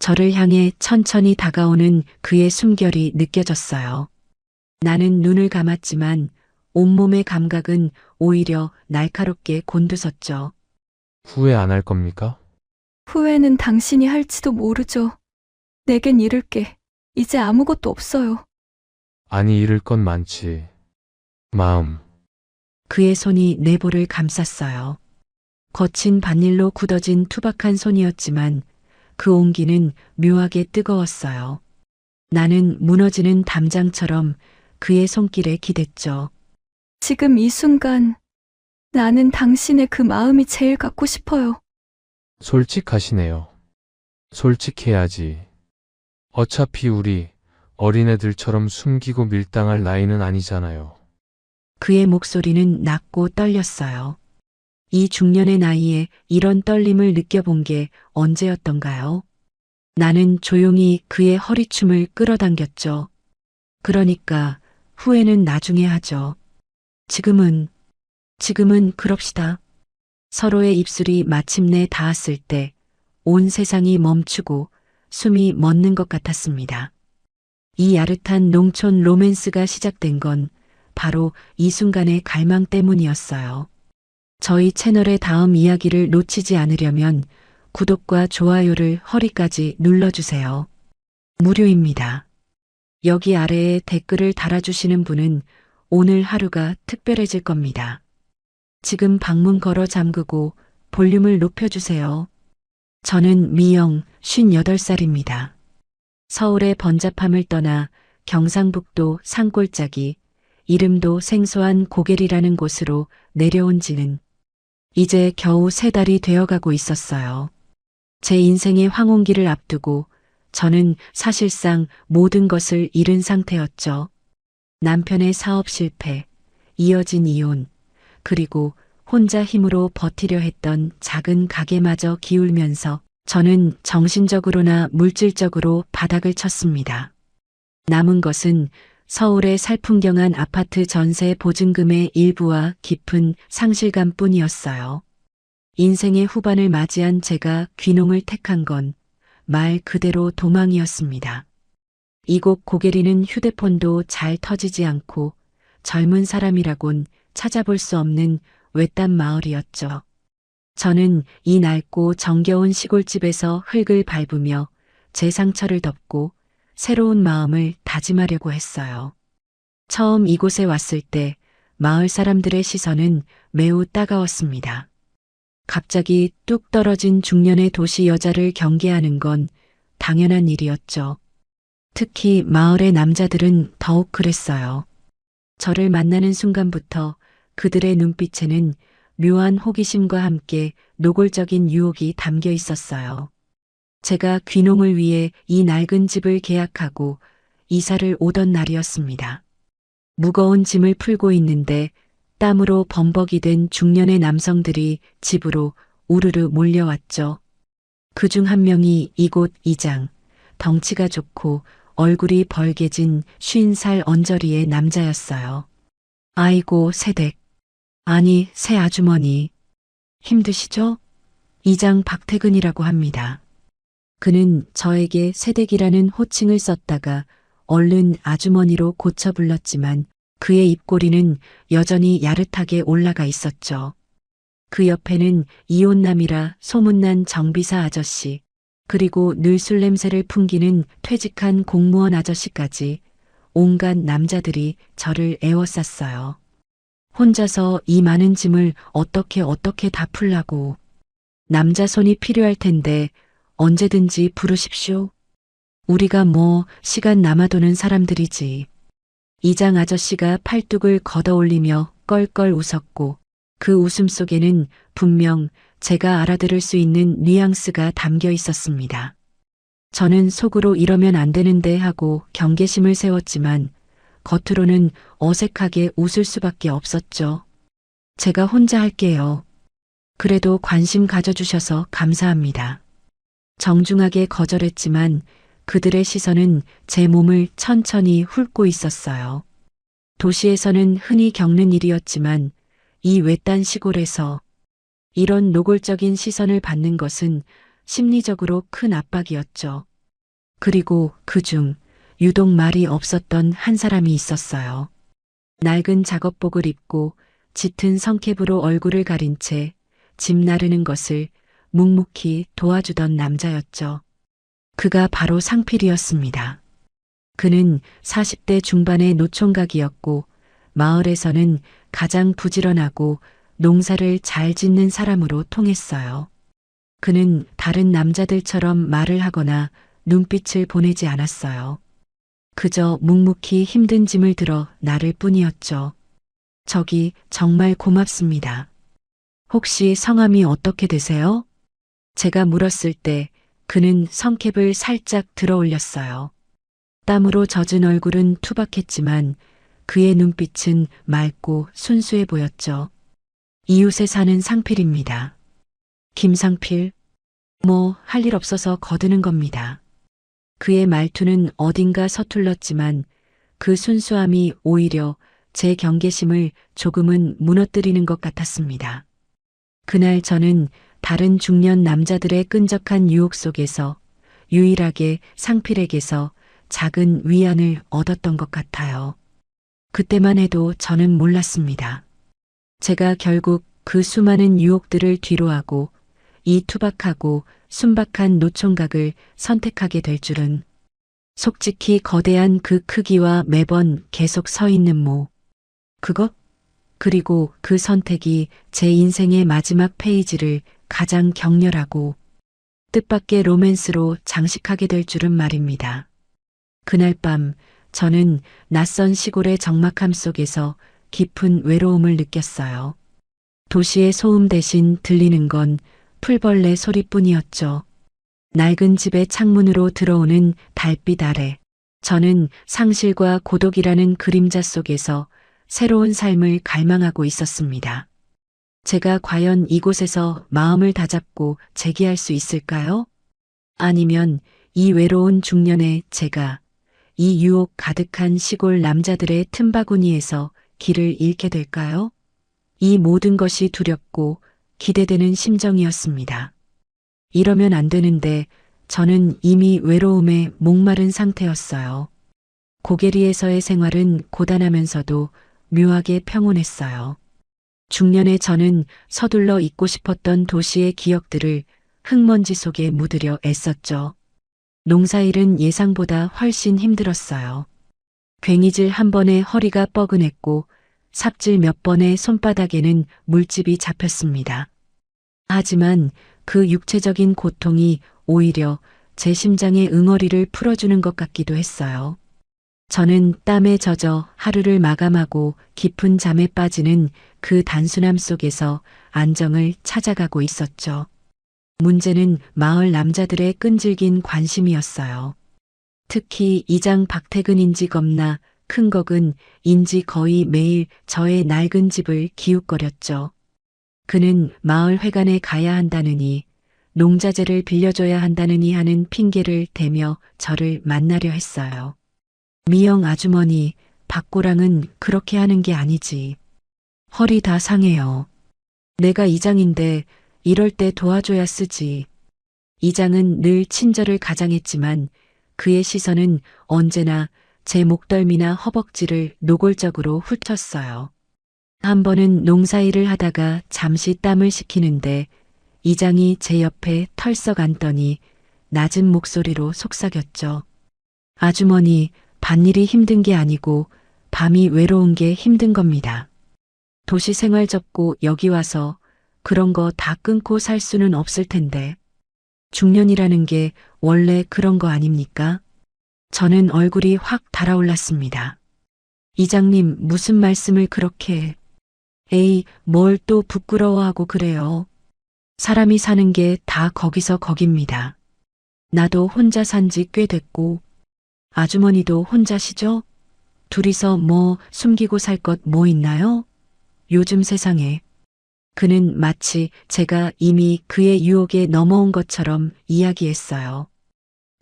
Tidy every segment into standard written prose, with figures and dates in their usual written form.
저를 향해 천천히 다가오는 그의 숨결이 느껴졌어요. 나는 눈을 감았지만 온몸의 감각은 오히려 날카롭게 곤두섰죠. 후회 안 할 겁니까? 후회는 당신이 할지도 모르죠. 내겐 잃을 게 이제 아무것도 없어요. 아니, 잃을 건 많지. 마음. 그의 손이 내 볼을 감쌌어요. 거친 바닐로 굳어진 투박한 손이었지만 그 온기는 묘하게 뜨거웠어요. 나는 무너지는 담장처럼 그의 손길에 기댔죠. 지금 이 순간 나는 당신의 그 마음이 제일 갖고 싶어요. 솔직하시네요. 솔직해야지. 어차피 우리 어린애들처럼 숨기고 밀당할 나이는 아니잖아요. 그의 목소리는 낮고 떨렸어요. 이 중년의 나이에 이런 떨림을 느껴본 게 언제였던가요? 나는 조용히 그의 허리춤을 끌어당겼죠. 그러니까 후회는 나중에 하죠. 지금은 그럽시다. 서로의 입술이 마침내 닿았을 때 온 세상이 멈추고 숨이 멎는 것 같았습니다. 이 야릇한 농촌 로맨스가 시작된 건 바로 이 순간의 갈망 때문이었어요. 저희 채널의 다음 이야기를 놓치지 않으려면 구독과 좋아요를 허리까지 눌러주세요. 무료입니다. 여기 아래에 댓글을 달아주시는 분은 오늘 하루가 특별해질 겁니다. 지금 방문 걸어 잠그고 볼륨을 높여주세요. 저는 미영 58살입니다. 서울의 번잡함을 떠나 경상북도 산골짜기, 이름도 생소한 고개리라는 곳으로 내려온 지는 이제 겨우 3달이 되어가고 있었어요. 제 인생의 황혼기를 앞두고 저는 사실상 모든 것을 잃은 상태였죠. 남편의 사업 실패, 이어진 이혼, 그리고 혼자 힘으로 버티려 했던 작은 가게마저 기울면서 저는 정신적으로나 물질적으로 바닥을 쳤습니다. 남은 것은 서울의 살풍경한 아파트 전세 보증금의 일부와 깊은 상실감뿐이었어요. 인생의 후반을 맞이한 제가 귀농을 택한 건 말 그대로 도망이었습니다. 이곳 고개리는 휴대폰도 잘 터지지 않고 젊은 사람이라곤 찾아볼 수 없는 외딴 마을이었죠. 저는 이 낡고 정겨운 시골집에서 흙을 밟으며 제 상처를 덮고 새로운 마음을 다짐하려고 했어요. 처음 이곳에 왔을 때 마을 사람들의 시선은 매우 따가웠습니다. 갑자기 뚝 떨어진 중년의 도시 여자를 경계하는 건 당연한 일이었죠. 특히 마을의 남자들은 더욱 그랬어요. 저를 만나는 순간부터 그들의 눈빛에는 묘한 호기심과 함께 노골적인 유혹이 담겨 있었어요. 제가 귀농을 위해 이 낡은 집을 계약하고 이사를 오던 날이었습니다. 무거운 짐을 풀고 있는데 땀으로 범벅이 된 중년의 남성들이 집으로 우르르 몰려왔죠. 그중 한 명이 이곳 이장, 덩치가 좋고 얼굴이 벌개진 50살 언저리의 남자였어요. 아이고 새댁, 아니 새 아주머니, 힘드시죠? 이장 박태근이라고 합니다. 그는 저에게 새댁이라는 호칭을 썼다가 얼른 아주머니로 고쳐 불렀지만 그의 입꼬리는 여전히 야릇하게 올라가 있었죠. 그 옆에는 이혼남이라 소문난 정비사 아저씨, 그리고 늘 술 냄새를 풍기는 퇴직한 공무원 아저씨까지 온갖 남자들이 저를 에워쌌어요. 혼자서 이 많은 짐을 어떻게 다 풀라고. 남자 손이 필요할 텐데 언제든지 부르십시오. 우리가 뭐 시간 남아도는 사람들이지. 이장 아저씨가 팔뚝을 걷어올리며 껄껄 웃었고 그 웃음 속에는 분명 제가 알아들을 수 있는 뉘앙스가 담겨 있었습니다. 저는 속으로 이러면 안 되는데 하고 경계심을 세웠지만 겉으로는 어색하게 웃을 수밖에 없었죠. 제가 혼자 할게요. 그래도 관심 가져주셔서 감사합니다. 정중하게 거절했지만 그들의 시선은 제 몸을 천천히 훑고 있었어요. 도시에서는 흔히 겪는 일이었지만 이 외딴 시골에서 이런 노골적인 시선을 받는 것은 심리적으로 큰 압박이었죠. 그리고 그중 유독 말이 없었던 한 사람이 있었어요. 낡은 작업복을 입고 짙은 성캡으로 얼굴을 가린 채 집 나르는 것을 묵묵히 도와주던 남자였죠. 그가 바로 상필이었습니다. 그는 40대 중반의 노총각이었고 마을에서는 가장 부지런하고 농사를 잘 짓는 사람으로 통했어요. 그는 다른 남자들처럼 말을 하거나 눈빛을 보내지 않았어요. 그저 묵묵히 힘든 짐을 들어 나를 뿐이었죠. 저기 정말 고맙습니다. 혹시 성함이 어떻게 되세요? 제가 물었을 때 그는 성캡을 살짝 들어 올렸어요. 땀으로 젖은 얼굴은 투박했지만 그의 눈빛은 맑고 순수해 보였죠. 이웃에 사는 상필입니다. 김상필? 뭐 할 일 없어서 거드는 겁니다. 그의 말투는 어딘가 서툴렀지만 그 순수함이 오히려 제 경계심을 조금은 무너뜨리는 것 같았습니다. 그날 저는 다른 중년 남자들의 끈적한 유혹 속에서 유일하게 상필에게서 작은 위안을 얻었던 것 같아요. 그때만 해도 저는 몰랐습니다. 제가 결국 그 수많은 유혹들을 뒤로하고 이 투박하고 순박한 노총각을 선택하게 될 줄은. 속직히 거대한 그 크기와 매번 계속 서 있는 그것? 그리고 그 선택이 제 인생의 마지막 페이지를 가장 격렬하고 뜻밖의 로맨스로 장식하게 될 줄은 말입니다. 그날 밤 저는 낯선 시골의 적막함 속에서 깊은 외로움을 느꼈어요. 도시의 소음 대신 들리는 건 풀벌레 소리뿐이었죠. 낡은 집의 창문으로 들어오는 달빛 아래 저는 상실과 고독이라는 그림자 속에서 새로운 삶을 갈망하고 있었습니다. 제가 과연 이곳에서 마음을 다잡고 재기할 수 있을까요? 아니면 이 외로운 중년의 제가 이 유혹 가득한 시골 남자들의 틈바구니에서 길을 잃게 될까요? 이 모든 것이 두렵고 기대되는 심정이었습니다. 이러면 안 되는데 저는 이미 외로움에 목마른 상태였어요. 고게리에서의 생활은 고단하면서도 묘하게 평온했어요. 중년의 저는 서둘러 잊고 싶었던 도시의 기억들을 흙먼지 속에 묻으려 애썼죠. 농사일은 예상보다 훨씬 힘들었어요. 괭이질 한 번에 허리가 뻐근했고 삽질 몇 번에 손바닥에는 물집이 잡혔습니다. 하지만 그 육체적인 고통이 오히려 제 심장의 응어리를 풀어주는 것 같기도 했어요. 저는 땀에 젖어 하루를 마감하고 깊은 잠에 빠지는 그 단순함 속에서 안정을 찾아가고 있었죠. 문제는 마을 남자들의 끈질긴 관심이었어요. 특히 이장 박태근인지 겁나 큰 거근 인지 거의 매일 저의 낡은 집을 기웃거렸죠. 그는 마을 회관에 가야 한다느니 농자재를 빌려줘야 한다느니 하는 핑계를 대며 저를 만나려 했어요. 미영 아주머니, 박고랑은 그렇게 하는 게 아니지. 허리 다 상해요. 내가 이장인데 이럴 때 도와줘야 쓰지. 이장은 늘 친절을 가장했지만 그의 시선은 언제나 제 목덜미나 허벅지를 노골적으로 훑었어요. 한 번은 농사일을 하다가 잠시 땀을 식히는데 이장이 제 옆에 털썩 앉더니 낮은 목소리로 속삭였죠. 아주머니, 밭일이 힘든 게 아니고 밤이 외로운 게 힘든 겁니다. 도시 생활 접고 여기 와서 그런 거 다 끊고 살 수는 없을 텐데. 중년이라는 게 원래 그런 거 아닙니까? 저는 얼굴이 확 달아올랐습니다. 이장님, 무슨 말씀을 그렇게 해. 에이, 뭘 또 부끄러워하고 그래요. 사람이 사는 게 다 거기서 거깁니다. 나도 혼자 산 지 꽤 됐고, 아주머니도 혼자시죠? 둘이서 뭐 숨기고 살 것 뭐 있나요? 요즘 세상에. 그는 마치 제가 이미 그의 유혹에 넘어온 것처럼 이야기했어요.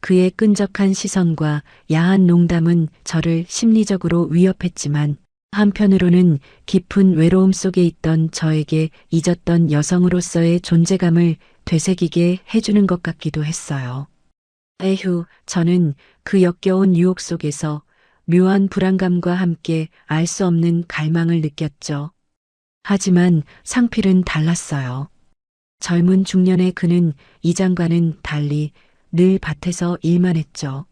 그의 끈적한 시선과 야한 농담은 저를 심리적으로 위협했지만 한편으로는 깊은 외로움 속에 있던 저에게 잊었던 여성으로서의 존재감을 되새기게 해주는 것 같기도 했어요. 에휴, 저는 그 역겨운 유혹 속에서 묘한 불안감과 함께 알 수 없는 갈망을 느꼈죠. 하지만 상필은 달랐어요. 젊은 중년의 그는 이장과는 달리 늘 밭에서 일만 했죠.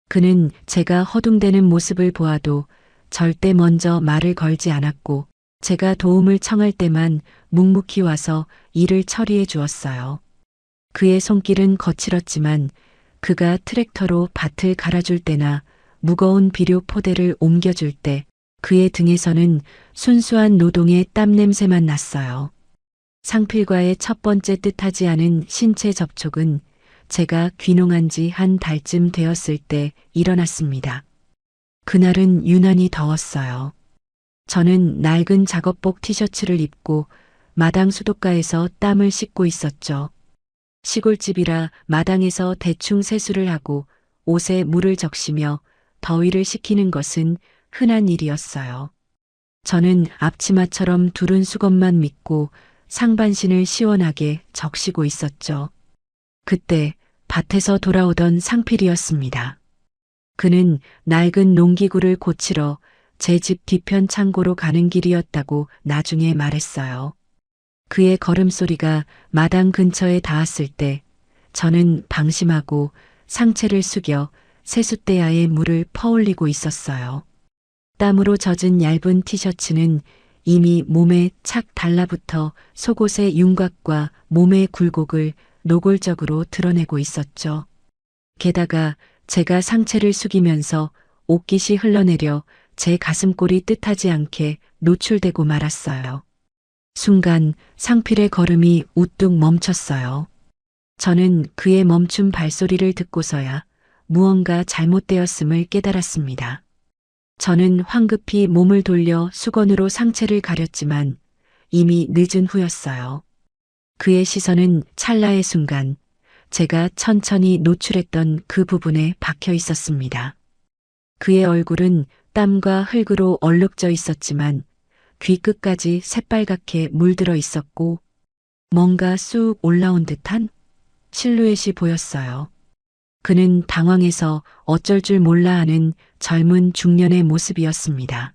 그는 제가 허둥대는 모습을 보아도 절대 먼저 말을 걸지 않았고 제가 도움을 청할 때만 묵묵히 와서 일을 처리해 주었어요. 그의 손길은 거칠었지만 그가 트랙터로 밭을 갈아줄 때나 무거운 비료 포대를 옮겨줄 때 그의 등에서는 순수한 노동의 땀 냄새만 났어요. 상필과의 첫 번째 뜻하지 않은 신체 접촉은 제가 귀농한 지 한 달쯤 되었을 때 일어났습니다. 그날은 유난히 더웠어요. 저는 낡은 작업복 티셔츠를 입고 마당 수도가에서 땀을 씻고 있었죠. 시골집이라 마당에서 대충 세수를 하고 옷에 물을 적시며 더위를 식히는 것은 흔한 일이었어요. 저는 앞치마처럼 두른 수건만 믿고 상반신을 시원하게 적시고 있었죠. 그때 밭에서 돌아오던 상필이었습니다. 그는 낡은 농기구를 고치러 제 집 뒤편 창고로 가는 길이었다고 나중에 말했어요. 그의 걸음소리가 마당 근처에 닿았을 때 저는 방심하고 상체를 숙여 세숫대야에 물을 퍼올리고 있었어요. 땀으로 젖은 얇은 티셔츠는 이미 몸에 착 달라붙어 속옷의 윤곽과 몸의 굴곡을 노골적으로 드러내고 있었죠. 게다가 제가 상체를 숙이면서 옷깃이 흘러내려 제 가슴골이 뜻하지 않게 노출되고 말았어요. 순간 상필의 걸음이 우뚝 멈췄어요. 저는 그의 멈춘 발소리를 듣고서야 무언가 잘못되었음을 깨달았습니다. 저는 황급히 몸을 돌려 수건으로 상체를 가렸지만 이미 늦은 후였어요. 그의 시선은 찰나의 순간 제가 천천히 노출했던 그 부분에 박혀 있었습니다. 그의 얼굴은 땀과 흙으로 얼룩져 있었지만 귀 끝까지 새빨갛게 물들어 있었고 뭔가 쑥 올라온 듯한 실루엣이 보였어요. 그는 당황해서 어쩔 줄 몰라 하는 젊은 중년의 모습이었습니다.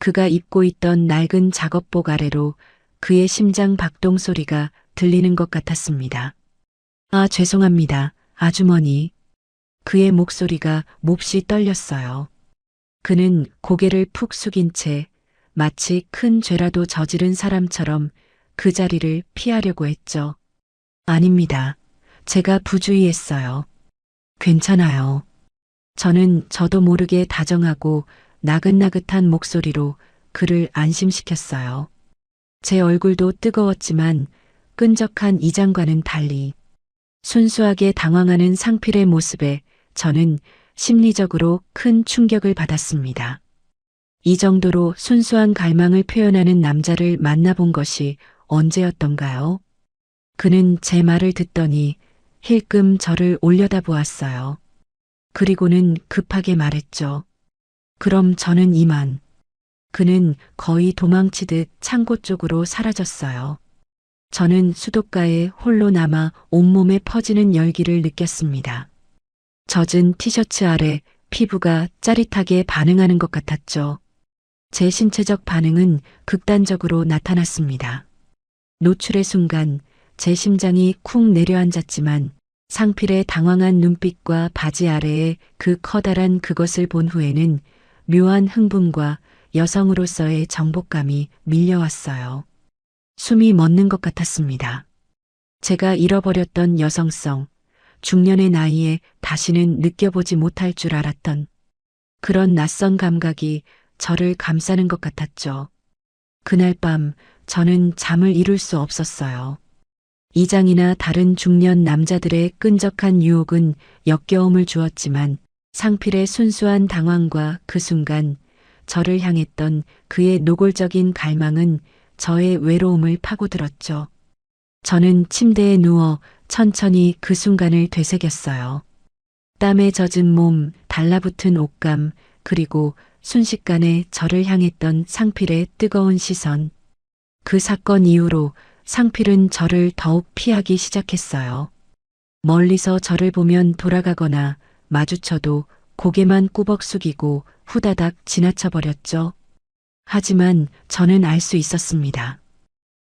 그가 입고 있던 낡은 작업복 아래로 그의 심장 박동 소리가 들리는 것 같았습니다. 아, 죄송합니다, 아주머니. 그의 목소리가 몹시 떨렸어요. 그는 고개를 푹 숙인 채 마치 큰 죄라도 저지른 사람처럼 그 자리를 피하려고 했죠. 아닙니다. 제가 부주의했어요. 괜찮아요. 저는 저도 모르게 다정하고 나긋나긋한 목소리로 그를 안심시켰어요. 제 얼굴도 뜨거웠지만 끈적한 이장과는 달리 순수하게 당황하는 상필의 모습에 저는 심리적으로 큰 충격을 받았습니다. 이 정도로 순수한 갈망을 표현하는 남자를 만나본 것이 언제였던가요? 그는 제 말을 듣더니 힐끔 저를 올려다보았어요. 그리고는 급하게 말했죠. 그럼 저는 이만. 그는 거의 도망치듯 창고 쪽으로 사라졌어요. 저는 수도가에 홀로 남아 온몸에 퍼지는 열기를 느꼈습니다. 젖은 티셔츠 아래 피부가 짜릿하게 반응하는 것 같았죠. 제 신체적 반응은 극단적으로 나타났습니다. 노출의 순간 제 심장이 쿵 내려앉았지만 상필의 당황한 눈빛과 바지 아래의 그 커다란 그것을 본 후에는 묘한 흥분과 여성으로서의 정복감이 밀려왔어요. 숨이 멎는 것 같았습니다. 제가 잃어버렸던 여성성, 중년의 나이에 다시는 느껴보지 못할 줄 알았던 그런 낯선 감각이 저를 감싸는 것 같았죠. 그날 밤 저는 잠을 이룰 수 없었어요. 이장이나 다른 중년 남자들의 끈적한 유혹은 역겨움을 주었지만 상필의 순수한 당황과 그 순간 저를 향했던 그의 노골적인 갈망은 저의 외로움을 파고들었죠. 저는 침대에 누워 천천히 그 순간을 되새겼어요. 땀에 젖은 몸, 달라붙은 옷감, 그리고 순식간에 저를 향했던 상필의 뜨거운 시선. 그 사건 이후로 상필은 저를 더욱 피하기 시작했어요. 멀리서 저를 보면 돌아가거나 마주쳐도 고개만 꾸벅 숙이고 후다닥 지나쳐 버렸죠. 하지만 저는 알 수 있었습니다.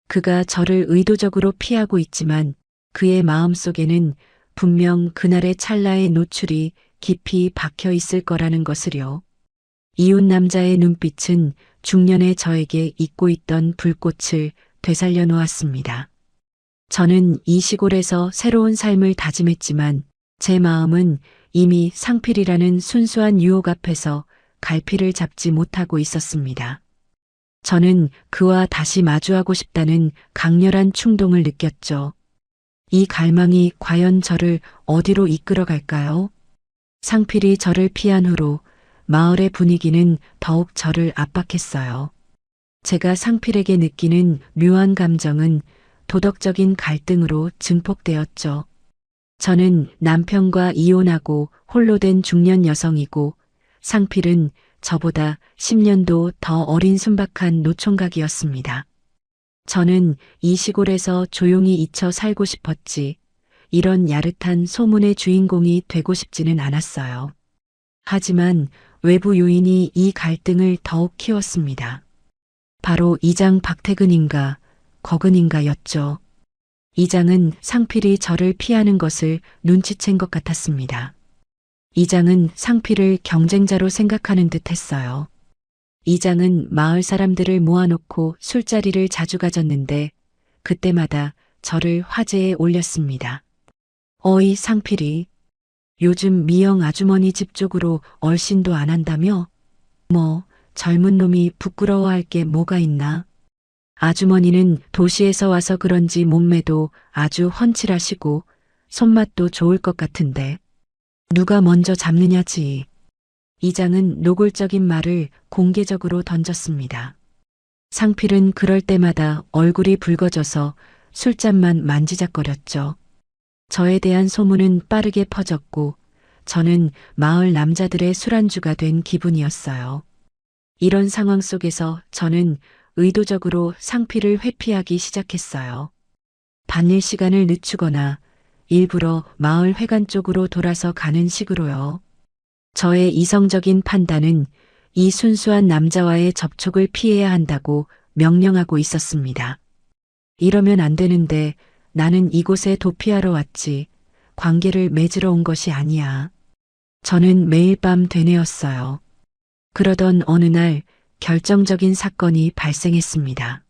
그가 저를 의도적으로 피하고 있지만 그의 마음 속에는 분명 그날의 찰나의 노출이 깊이 박혀 있을 거라는 것을요. 이웃 남자의 눈빛은 중년의 저에게 잊고 있던 불꽃을 되살려 놓았습니다. 저는 이 시골에서 새로운 삶을 다짐했지만 제 마음은 이미 상필이라는 순수한 유혹 앞에서 갈피를 잡지 못하고 있었습니다. 저는 그와 다시 마주하고 싶다는 강렬한 충동을 느꼈죠. 이 갈망이 과연 저를 어디로 이끌어 갈까요? 상필이 저를 피한 후로 마을의 분위기는 더욱 저를 압박했어요. 제가 상필에게 느끼는 묘한 감정은 도덕적인 갈등으로 증폭되었죠. 저는 남편과 이혼하고 홀로 된 중년 여성이고 상필은 저보다 10년도 더 어린 순박한 노총각이었습니다. 저는 이 시골에서 조용히 잊혀 살고 싶었지 이런 야릇한 소문의 주인공이 되고 싶지는 않았어요. 하지만 외부 요인이 이 갈등을 더욱 키웠습니다. 바로 이장 박태근인가 거근인가였죠. 이장은 상필이 저를 피하는 것을 눈치챈 것 같았습니다. 이장은 상필을 경쟁자로 생각하는 듯 했어요. 이장은 마을 사람들을 모아놓고 술자리를 자주 가졌는데 그때마다 저를 화제에 올렸습니다. 어이 상필이 요즘 미영 아주머니 집 쪽으로 얼씬도 안 한다며? 뭐 젊은 놈이 부끄러워할 게 뭐가 있나? 아주머니는 도시에서 와서 그런지 몸매도 아주 훤칠하시고 손맛도 좋을 것 같은데 누가 먼저 잡느냐지. 이장은 노골적인 말을 공개적으로 던졌습니다. 상필은 그럴 때마다 얼굴이 붉어져서 술잔만 만지작거렸죠. 저에 대한 소문은 빠르게 퍼졌고 저는 마을 남자들의 술안주가 된 기분이었어요. 이런 상황 속에서 저는 의도적으로 상필을 회피하기 시작했어요. 반일 시간을 늦추거나 일부러 마을 회관 쪽으로 돌아서 가는 식으로요. 저의 이성적인 판단은 이 순수한 남자와의 접촉을 피해야 한다고 명령하고 있었습니다. 이러면 안 되는데 나는 이곳에 도피하러 왔지 관계를 맺으러 온 것이 아니야. 저는 매일 밤 되뇌었어요. 그러던 어느 날 결정적인 사건이 발생했습니다.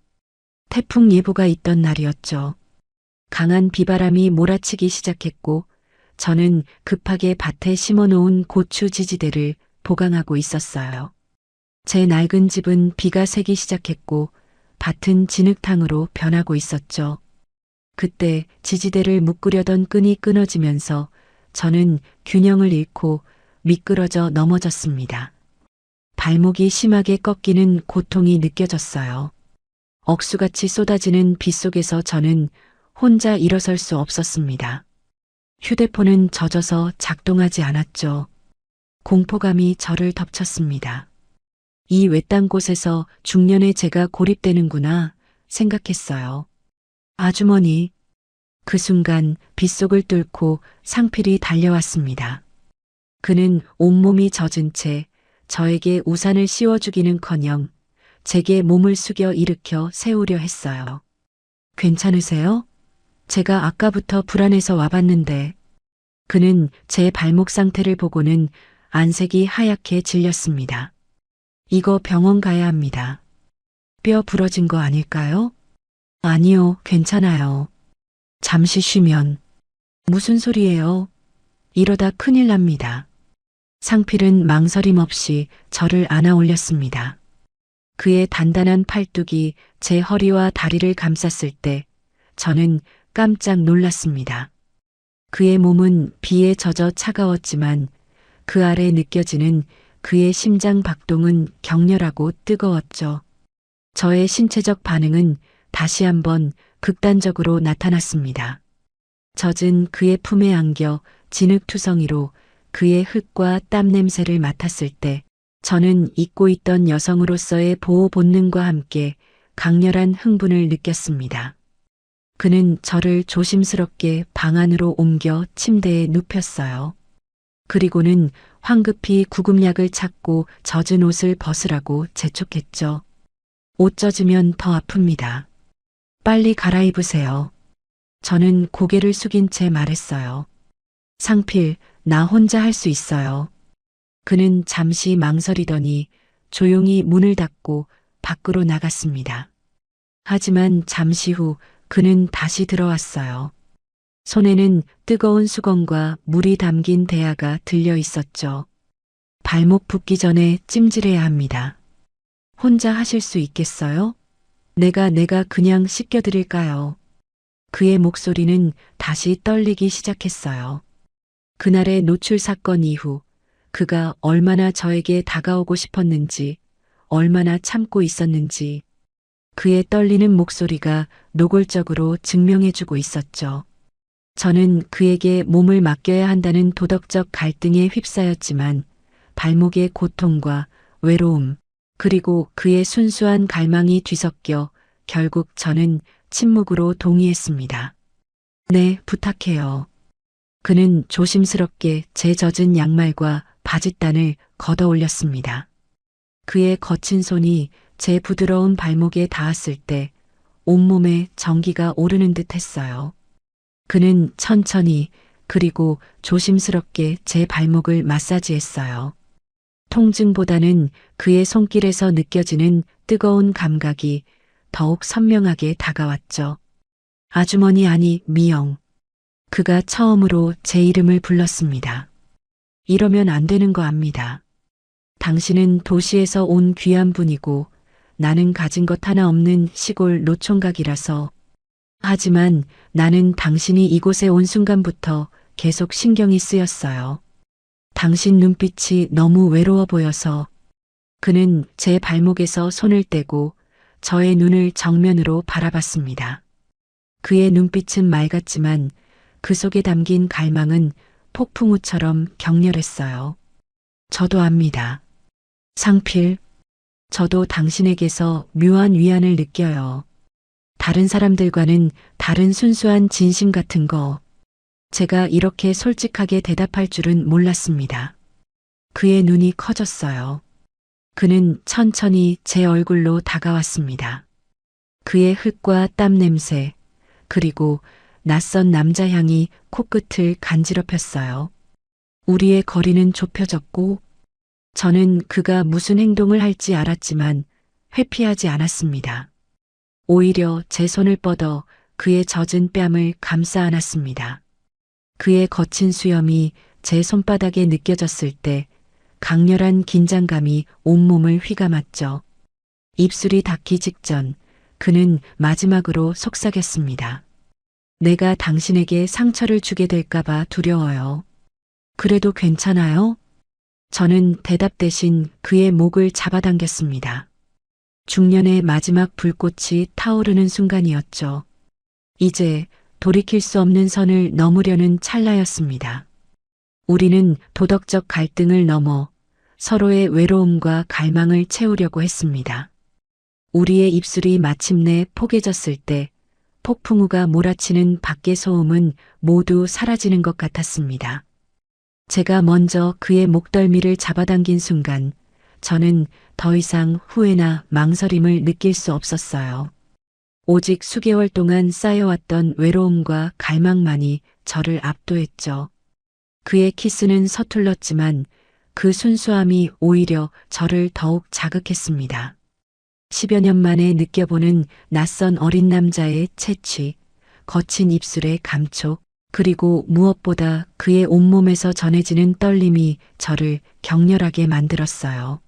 태풍 예보가 있던 날이었죠. 강한 비바람이 몰아치기 시작했고 저는 급하게 밭에 심어놓은 고추 지지대를 보강하고 있었어요. 제 낡은 집은 비가 새기 시작했고 밭은 진흙탕으로 변하고 있었죠. 그때 지지대를 묶으려던 끈이 끊어지면서 저는 균형을 잃고 미끄러져 넘어졌습니다. 발목이 심하게 꺾이는 고통이 느껴졌어요. 억수같이 쏟아지는 비 속에서 저는 혼자 일어설 수 없었습니다. 휴대폰은 젖어서 작동하지 않았죠. 공포감이 저를 덮쳤습니다. 이 외딴 곳에서 중년의 제가 고립되는구나 생각했어요. 아주머니. 그 순간 빗속을 뚫고 상필이 달려왔습니다. 그는 온몸이 젖은 채 저에게 우산을 씌워주기는커녕 제게 몸을 숙여 일으켜 세우려 했어요. 괜찮으세요? 제가 아까부터 불안해서 와봤는데. 그는 제 발목 상태를 보고는 안색이 하얗게 질렸습니다. 이거 병원 가야 합니다. 뼈 부러진 거 아닐까요? 아니요, 괜찮아요. 잠시 쉬면. 무슨 소리예요? 이러다 큰일 납니다. 상필은 망설임 없이 저를 안아 올렸습니다. 그의 단단한 팔뚝이 제 허리와 다리를 감쌌을 때 저는 깜짝 놀랐습니다. 그의 몸은 비에 젖어 차가웠지만 그 아래 느껴지는 그의 심장 박동은 격렬하고 뜨거웠죠. 저의 신체적 반응은 다시 한번 극단적으로 나타났습니다. 젖은 그의 품에 안겨 진흙투성이로 그의 흙과 땀 냄새를 맡았을 때 저는 잊고 있던 여성으로서의 보호 본능과 함께 강렬한 흥분을 느꼈습니다. 그는 저를 조심스럽게 방 안으로 옮겨 침대에 눕혔어요. 그리고는 황급히 구급약을 찾고 젖은 옷을 벗으라고 재촉했죠. 옷 젖으면 더 아픕니다. 빨리 갈아입으세요. 저는 고개를 숙인 채 말했어요. 상필, 나 혼자 할 수 있어요. 그는 잠시 망설이더니 조용히 문을 닫고 밖으로 나갔습니다. 하지만 잠시 후 그는 다시 들어왔어요. 손에는 뜨거운 수건과 물이 담긴 대야가 들려 있었죠. 발목 붓기 전에 찜질해야 합니다. 혼자 하실 수 있겠어요? 내가 그냥 씻겨드릴까요? 그의 목소리는 다시 떨리기 시작했어요. 그날의 노출 사건 이후 그가 얼마나 저에게 다가오고 싶었는지, 얼마나 참고 있었는지, 그의 떨리는 목소리가 노골적으로 증명해주고 있었죠. 저는 그에게 몸을 맡겨야 한다는 도덕적 갈등에 휩싸였지만 발목의 고통과 외로움, 그리고 그의 순수한 갈망이 뒤섞여 결국 저는 침묵으로 동의했습니다. 네, 부탁해요. 그는 조심스럽게 제 젖은 양말과 바짓단을 걷어 올렸습니다. 그의 거친 손이 제 부드러운 발목에 닿았을 때 온몸에 전기가 오르는 듯 했어요. 그는 천천히 그리고 조심스럽게 제 발목을 마사지했어요. 통증보다는 그의 손길에서 느껴지는 뜨거운 감각이 더욱 선명하게 다가왔죠. 아주머니 아니 미영. 그가 처음으로 제 이름을 불렀습니다. 이러면 안 되는 거 압니다. 당신은 도시에서 온 귀한 분이고 나는 가진 것 하나 없는 시골 노총각이라서. 하지만 나는 당신이 이곳에 온 순간부터 계속 신경이 쓰였어요. 당신 눈빛이 너무 외로워 보여서. 그는 제 발목에서 손을 떼고 저의 눈을 정면으로 바라봤습니다. 그의 눈빛은 맑았지만 그 속에 담긴 갈망은 폭풍우처럼 격렬했어요. 저도 압니다. 상필, 저도 당신에게서 묘한 위안을 느껴요. 다른 사람들과는 다른 순수한 진심 같은 거. 제가 이렇게 솔직하게 대답할 줄은 몰랐습니다. 그의 눈이 커졌어요. 그는 천천히 제 얼굴로 다가왔습니다. 그의 흙과 땀 냄새, 그리고 낯선 남자 향이 코끝을 간지럽혔어요. 우리의 거리는 좁혀졌고, 저는 그가 무슨 행동을 할지 알았지만 회피하지 않았습니다. 오히려 제 손을 뻗어 그의 젖은 뺨을 감싸 안았습니다. 그의 거친 수염이 제 손바닥에 느껴졌을 때 강렬한 긴장감이 온몸을 휘감았죠. 입술이 닿기 직전 그는 마지막으로 속삭였습니다. 내가 당신에게 상처를 주게 될까봐 두려워요. 그래도 괜찮아요? 저는 대답 대신 그의 목을 잡아당겼습니다. 중년의 마지막 불꽃이 타오르는 순간이었죠. 이제 돌이킬 수 없는 선을 넘으려는 찰나였습니다. 우리는 도덕적 갈등을 넘어 서로의 외로움과 갈망을 채우려고 했습니다. 우리의 입술이 마침내 포개졌을 때 폭풍우가 몰아치는 밖의 소음은 모두 사라지는 것 같았습니다. 제가 먼저 그의 목덜미를 잡아당긴 순간 저는 더 이상 후회나 망설임을 느낄 수 없었어요. 오직 수개월 동안 쌓여왔던 외로움과 갈망만이 저를 압도했죠. 그의 키스는 서툴렀지만 그 순수함이 오히려 저를 더욱 자극했습니다. 10여 년 만에 느껴보는 낯선 어린 남자의 채취, 거친 입술의 감촉, 그리고 무엇보다 그의 온몸에서 전해지는 떨림이 저를 격렬하게 만들었어요.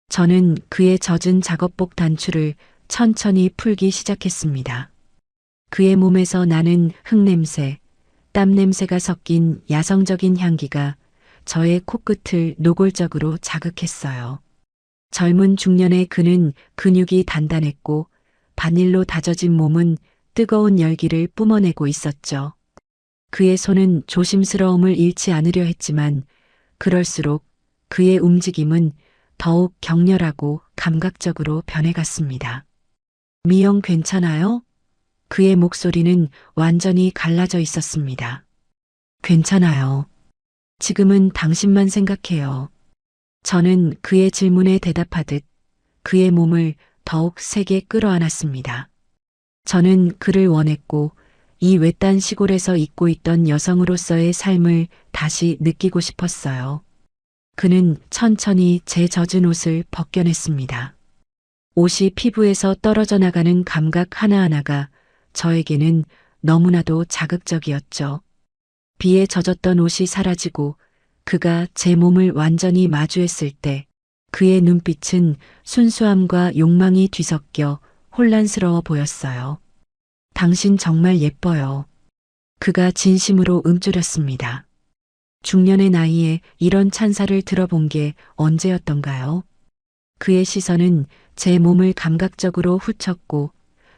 저는 그의 젖은 작업복 단추를 천천히 풀기 시작했습니다. 그의 몸에서 나는 흙냄새, 땀 냄새가 섞인 야성적인 향기가 저의 코끝을 노골적으로 자극했어요. 젊은 중년의 그는 근육이 단단했고 바닐로 다져진 몸은 뜨거운 열기를 뿜어내고 있었죠. 그의 손은 조심스러움을 잃지 않으려 했지만 그럴수록 그의 움직임은 더욱 격렬하고 감각적으로 변해갔습니다. 미영 괜찮아요? 그의 목소리는 완전히 갈라져 있었습니다. 괜찮아요. 지금은 당신만 생각해요. 저는 그의 질문에 대답하듯 그의 몸을 더욱 세게 끌어안았습니다. 저는 그를 원했고 이 외딴 시골에서 잊고 있던 여성으로서의 삶을 다시 느끼고 싶었어요. 그는 천천히 제 젖은 옷을 벗겨냈습니다. 옷이 피부에서 떨어져 나가는 감각 하나하나가 저에게는 너무나도 자극적이었죠. 비에 젖었던 옷이 사라지고 그가 제 몸을 완전히 마주했을 때 그의 눈빛은 순수함과 욕망이 뒤섞여 혼란스러워 보였어요. 당신 정말 예뻐요. 그가 진심으로 움츠렸습니다. 중년의 나이에 이런 찬사를 들어본 게 언제였던가요? 그의 시선은 제 몸을 감각적으로 훑었고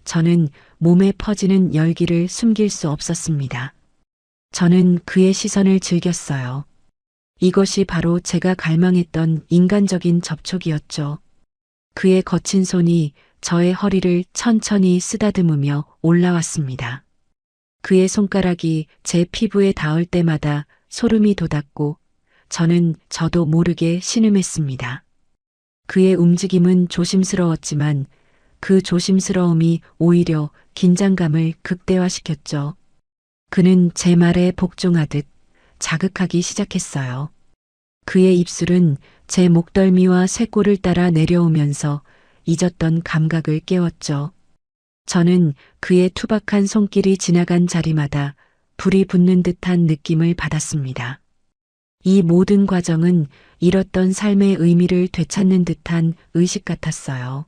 저는 몸에 퍼지는 열기를 숨길 수 없었습니다. 저는 그의 시선을 즐겼어요. 이것이 바로 제가 갈망했던 인간적인 접촉이었죠. 그의 거친 손이 저의 허리를 천천히 쓰다듬으며 올라왔습니다. 그의 손가락이 제 피부에 닿을 때마다 소름이 돋았고 저도 모르게 신음했습니다. 그의 움직임은 조심스러웠지만 그 조심스러움이 오히려 긴장감을 극대화시켰죠. 그는 제 말에 복종하듯 자극하기 시작했어요. 그의 입술은 제 목덜미와 쇄골을 따라 내려오면서 잊었던 감각을 깨웠죠. 저는 그의 투박한 손길이 지나간 자리마다 불이 붙는 듯한 느낌을 받았습니다. 이 모든 과정은 잃었던 삶의 의미를 되찾는 듯한 의식 같았어요.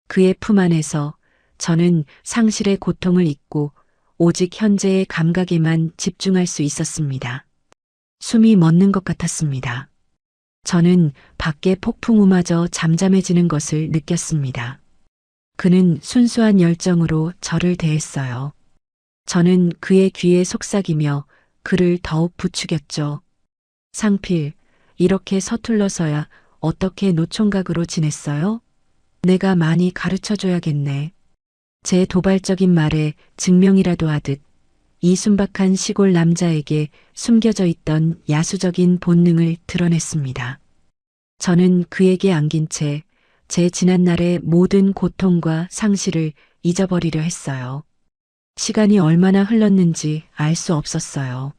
그의 품 안에서 저는 상실의 고통을 잊고 오직 현재의 감각에만 집중할 수 있었습니다. 숨이 멎는 것 같았습니다. 저는 밖의 폭풍우마저 잠잠해지는 것을 느꼈습니다. 그는 순수한 열정으로 저를 대했어요. 저는 그의 귀에 속삭이며 그를 더욱 부추겼죠. 상필, 이렇게 서툴러서야 어떻게 노총각으로 지냈어요? 내가 많이 가르쳐줘야겠네. 제 도발적인 말에 증명이라도 하듯 이 순박한 시골 남자에게 숨겨져 있던 야수적인 본능을 드러냈습니다. 저는 그에게 안긴 채 제 지난날의 모든 고통과 상실을 잊어버리려 했어요. 시간이 얼마나 흘렀는지 알 수 없었어요.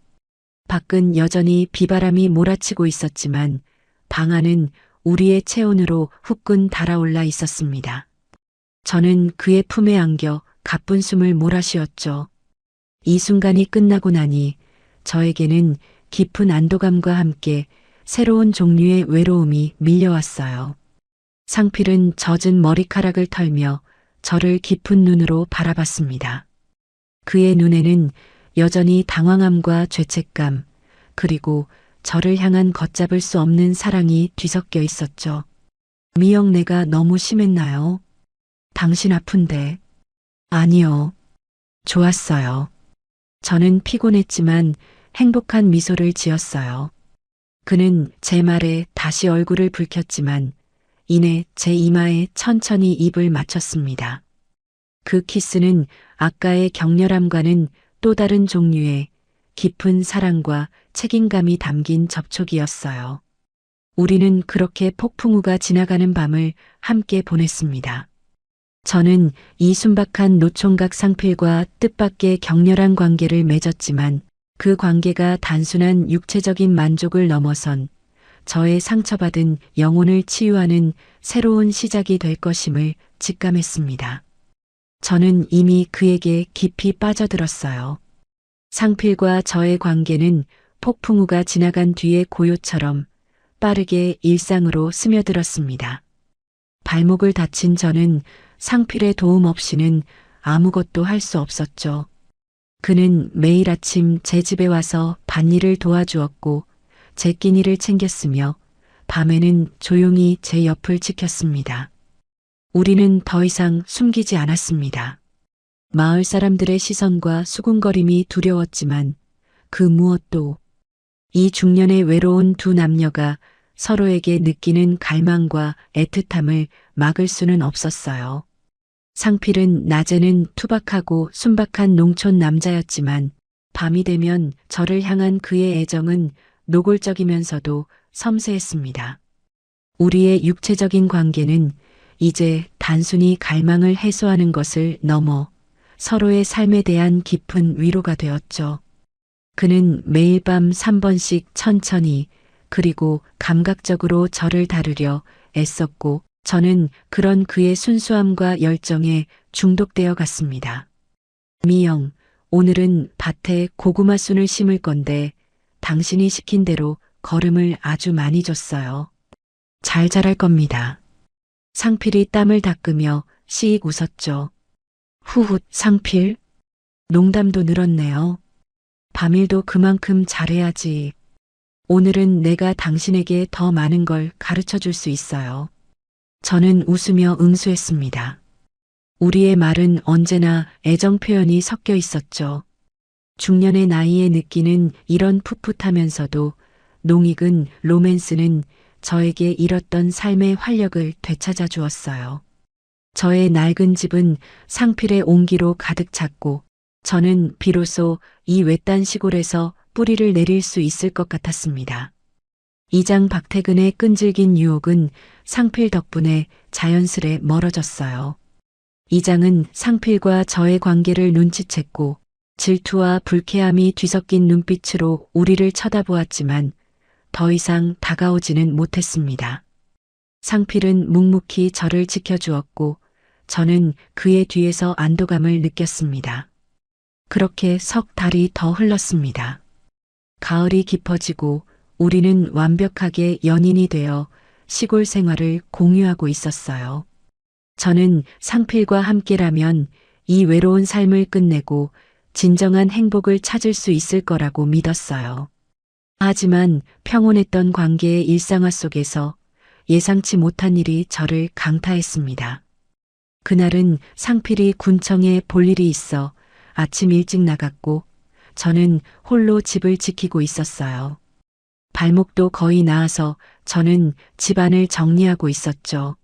밖은 여전히 비바람이 몰아치고 있었지만 방 안은 우리의 체온으로 후끈 달아올라 있었습니다. 저는 그의 품에 안겨 가쁜 숨을 몰아쉬었죠. 이 순간이 끝나고 나니 저에게는 깊은 안도감과 함께 새로운 종류의 외로움이 밀려왔어요. 상필은 젖은 머리카락을 털며 저를 깊은 눈으로 바라봤습니다. 그의 눈에는 여전히 당황함과 죄책감, 그리고 저를 향한 걷잡을 수 없는 사랑이 뒤섞여 있었죠. 미영, 내가 너무 심했나요? 당신 아픈데. 아니요. 좋았어요. 저는 피곤했지만 행복한 미소를 지었어요. 그는 제 말에 다시 얼굴을 붉혔지만 이내 제 이마에 천천히 입을 맞췄습니다. 그 키스는 아까의 격렬함과는 또 다른 종류의 깊은 사랑과 책임감이 담긴 접촉이었어요. 우리는 그렇게 폭풍우가 지나가는 밤을 함께 보냈습니다. 저는 이 순박한 노총각 상필과 뜻밖의 격렬한 관계를 맺었지만 그 관계가 단순한 육체적인 만족을 넘어선 저의 상처받은 영혼을 치유하는 새로운 시작이 될 것임을 직감했습니다. 저는 이미 그에게 깊이 빠져들었어요. 상필과 저의 관계는 폭풍우가 지나간 뒤의 고요처럼 빠르게 일상으로 스며들었습니다. 발목을 다친 저는 상필의 도움 없이는 아무것도 할 수 없었죠. 그는 매일 아침 제 집에 와서 밭일을 도와주었고 제 끼니를 챙겼으며 밤에는 조용히 제 옆을 지켰습니다. 우리는 더 이상 숨기지 않았습니다. 마을 사람들의 시선과 수군거림이 두려웠지만 그 무엇도 이 중년의 외로운 두 남녀가 서로에게 느끼는 갈망과 애틋함을 막을 수는 없었어요. 상필은 낮에는 투박하고 순박한 농촌 남자였지만 밤이 되면 저를 향한 그의 애정은 노골적이면서도 섬세했습니다. 우리의 육체적인 관계는 이제 단순히 갈망을 해소하는 것을 넘어 서로의 삶에 대한 깊은 위로가 되었죠. 그는 매일 밤 3번씩 천천히 그리고 감각적으로 저를 다루려 애썼고 저는 그런 그의 순수함과 열정에 중독되어 갔습니다. 미영, 오늘은 밭에 고구마 순을 심을 건데 당신이 시킨 대로 거름을 아주 많이 줬어요. 잘 자랄 겁니다. 상필이 땀을 닦으며 씩 웃었죠. 후훗 상필. 농담도 늘었네요. 밤일도 그만큼 잘해야지. 오늘은 내가 당신에게 더 많은 걸 가르쳐 줄 수 있어요. 저는 웃으며 응수했습니다. 우리의 말은 언제나 애정 표현이 섞여 있었죠. 중년의 나이에 느끼는 이런 풋풋하면서도 농익은 로맨스는 저에게 잃었던 삶의 활력을 되찾아 주었어요. 저의 낡은 집은 상필의 온기로 가득 찼고 저는 비로소 이 외딴 시골에서 뿌리를 내릴 수 있을 것 같았습니다. 이장 박태근의 끈질긴 유혹은 상필 덕분에 자연스레 멀어졌어요. 이장은 상필과 저의 관계를 눈치챘고 질투와 불쾌함이 뒤섞인 눈빛으로 우리를 쳐다보았지만 더 이상 다가오지는 못했습니다. 상필은 묵묵히 저를 지켜주었고 저는 그의 뒤에서 안도감을 느꼈습니다. 그렇게 석 달이 더 흘렀습니다. 가을이 깊어지고 우리는 완벽하게 연인이 되어 시골 생활을 공유하고 있었어요. 저는 상필과 함께라면 이 외로운 삶을 끝내고 진정한 행복을 찾을 수 있을 거라고 믿었어요. 하지만 평온했던 관계의 일상화 속에서 예상치 못한 일이 저를 강타했습니다. 그날은 상필이 군청에 볼 일이 있어 아침 일찍 나갔고 저는 홀로 집을 지키고 있었어요. 발목도 거의 나아서 저는 집안을 정리하고 있었죠.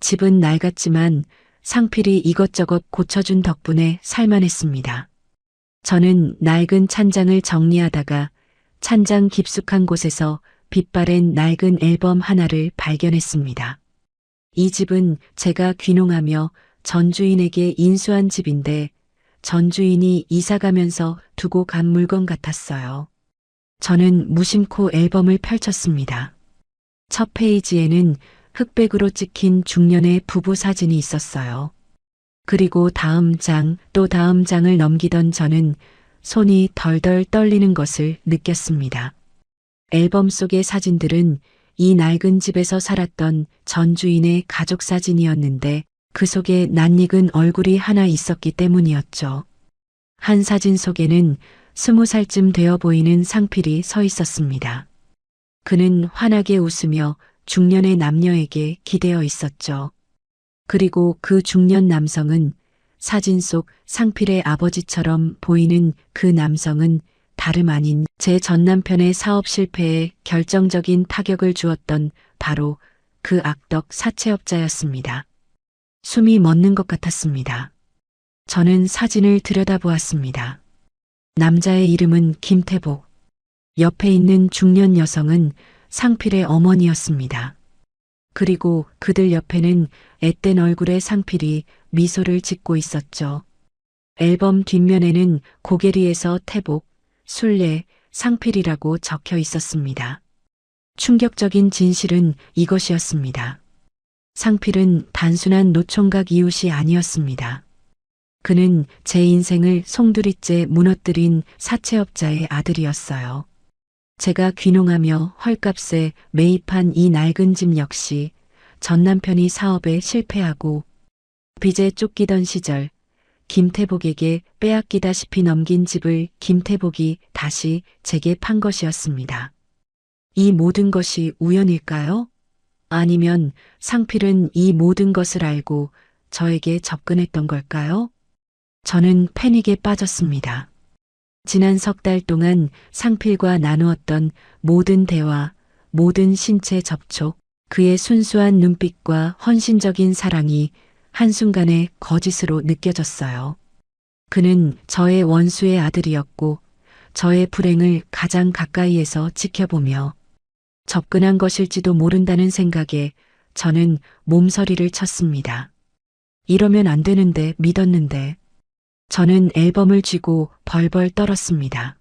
집은 낡았지만 상필이 이것저것 고쳐준 덕분에 살만했습니다. 저는 낡은 찬장을 정리하다가 찬장 깊숙한 곳에서 빛바랜 낡은 앨범 하나를 발견했습니다. 이 집은 제가 귀농하며 전 주인에게 인수한 집인데 전 주인이 이사 가면서 두고 간 물건 같았어요. 저는 무심코 앨범을 펼쳤습니다. 첫 페이지에는 흑백으로 찍힌 중년의 부부 사진이 있었어요. 그리고 다음 장, 또 다음 장을 넘기던 저는 손이 덜덜 떨리는 것을 느꼈습니다. 앨범 속의 사진들은 이 낡은 집에서 살았던 전 주인의 가족 사진이었는데 그 속에 낯익은 얼굴이 하나 있었기 때문이었죠. 한 사진 속에는 20살쯤 되어 보이는 상필이 서 있었습니다. 그는 환하게 웃으며 중년의 남녀에게 기대어 있었죠. 그리고 그 중년 남성은 사진 속 상필의 아버지처럼 보이는 그 남성은 다름 아닌 제 전남편의 사업 실패에 결정적인 타격을 주었던 바로 그 악덕 사채업자였습니다. 숨이 멎는 것 같았습니다. 저는 사진을 들여다보았습니다. 남자의 이름은 김태복. 옆에 있는 중년 여성은 상필의 어머니였습니다. 그리고 그들 옆에는 앳된 얼굴의 상필이 미소를 짓고 있었죠. 앨범 뒷면에는 고개리에서 태복, 순례, 상필이라고 적혀 있었습니다. 충격적인 진실은 이것이었습니다. 상필은 단순한 노총각 이웃이 아니었습니다. 그는 제 인생을 송두리째 무너뜨린 사채업자의 아들이었어요. 제가 귀농하며 헐값에 매입한 이 낡은 집 역시 전 남편이 사업에 실패하고 빚에 쫓기던 시절 김태복에게 빼앗기다시피 넘긴 집을 김태복이 다시 제게 판 것이었습니다. 이 모든 것이 우연일까요? 아니면 상필은 이 모든 것을 알고 저에게 접근했던 걸까요? 저는 패닉에 빠졌습니다. 지난 석 달 동안 상필과 나누었던 모든 대화, 모든 신체 접촉, 그의 순수한 눈빛과 헌신적인 사랑이 한순간에 거짓으로 느껴졌어요. 그는 저의 원수의 아들이었고 저의 불행을 가장 가까이에서 지켜보며 접근한 것일지도 모른다는 생각에 저는 몸서리를 쳤습니다. 이러면 안 되는데 믿었는데. 저는 앨범을 쥐고 벌벌 떨었습니다.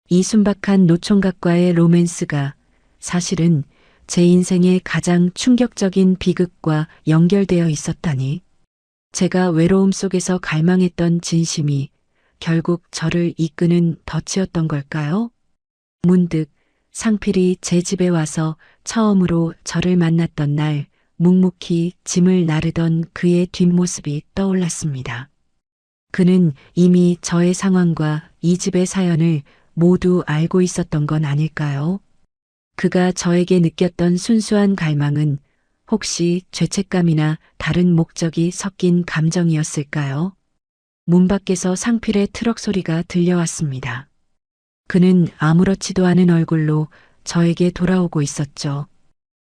이 순박한 노총각과의 로맨스가 사실은 제 인생의 가장 충격적인 비극과 연결되어 있었다니. 제가 외로움 속에서 갈망했던 진심이 결국 저를 이끄는 덫이었던 걸까요? 문득 상필이 제 집에 와서 처음으로 저를 만났던 날 묵묵히 짐을 나르던 그의 뒷모습이 떠올랐습니다. 그는 이미 저의 상황과 이 집의 사연을 모두 알고 있었던 건 아닐까요? 그가 저에게 느꼈던 순수한 갈망은 혹시 죄책감이나 다른 목적이 섞인 감정이었을까요? 문 밖에서 상필의 트럭 소리가 들려왔습니다. 그는 아무렇지도 않은 얼굴로 저에게 돌아오고 있었죠.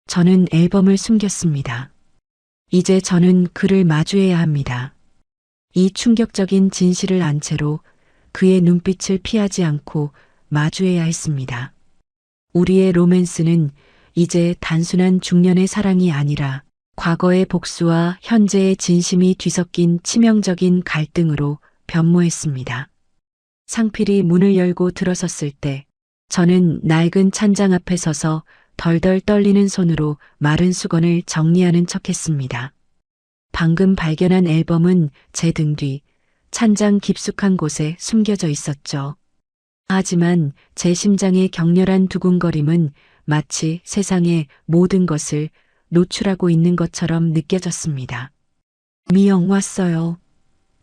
저는 앨범을 숨겼습니다. 이제 저는 그를 마주해야 합니다. 이 충격적인 진실을 안 채로 그의 눈빛을 피하지 않고 마주해야 했습니다. 우리의 로맨스는 이제 단순한 중년의 사랑이 아니라 과거의 복수와 현재의 진심이 뒤섞인 치명적인 갈등으로 변모했습니다. 상필이 문을 열고 들어섰을 때 저는 낡은 찬장 앞에 서서 덜덜 떨리는 손으로 마른 수건을 정리하는 척했습니다. 방금 발견한 앨범은 제 등 뒤 찬장 깊숙한 곳에 숨겨져 있었죠. 하지만 제 심장의 격렬한 두근거림은 마치 세상의 모든 것을 노출하고 있는 것처럼 느껴졌습니다. 미영 왔어요.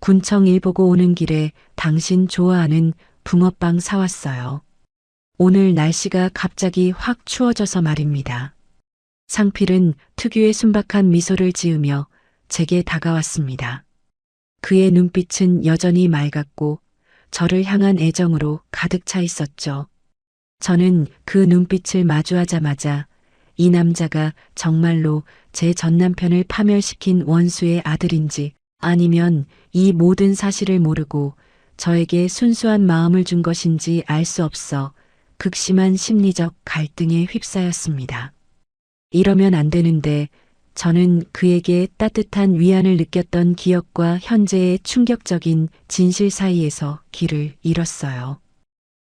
군청 일 보고 오는 길에 당신 좋아하는 붕어빵 사왔어요. 오늘 날씨가 갑자기 확 추워져서 말입니다. 상필은 특유의 순박한 미소를 지으며 제게 다가왔습니다. 그의 눈빛은 여전히 맑았고 저를 향한 애정으로 가득 차 있었죠. 저는 그 눈빛을 마주하자마자 이 남자가 정말로 제 전남편을 파멸시킨 원수의 아들인지 아니면 이 모든 사실을 모르고 저에게 순수한 마음을 준 것인지 알 수 없어 극심한 심리적 갈등에 휩싸였습니다. 이러면 안 되는데 저는 그에게 따뜻한 위안을 느꼈던 기억과 현재의 충격적인 진실 사이에서 길을 잃었어요.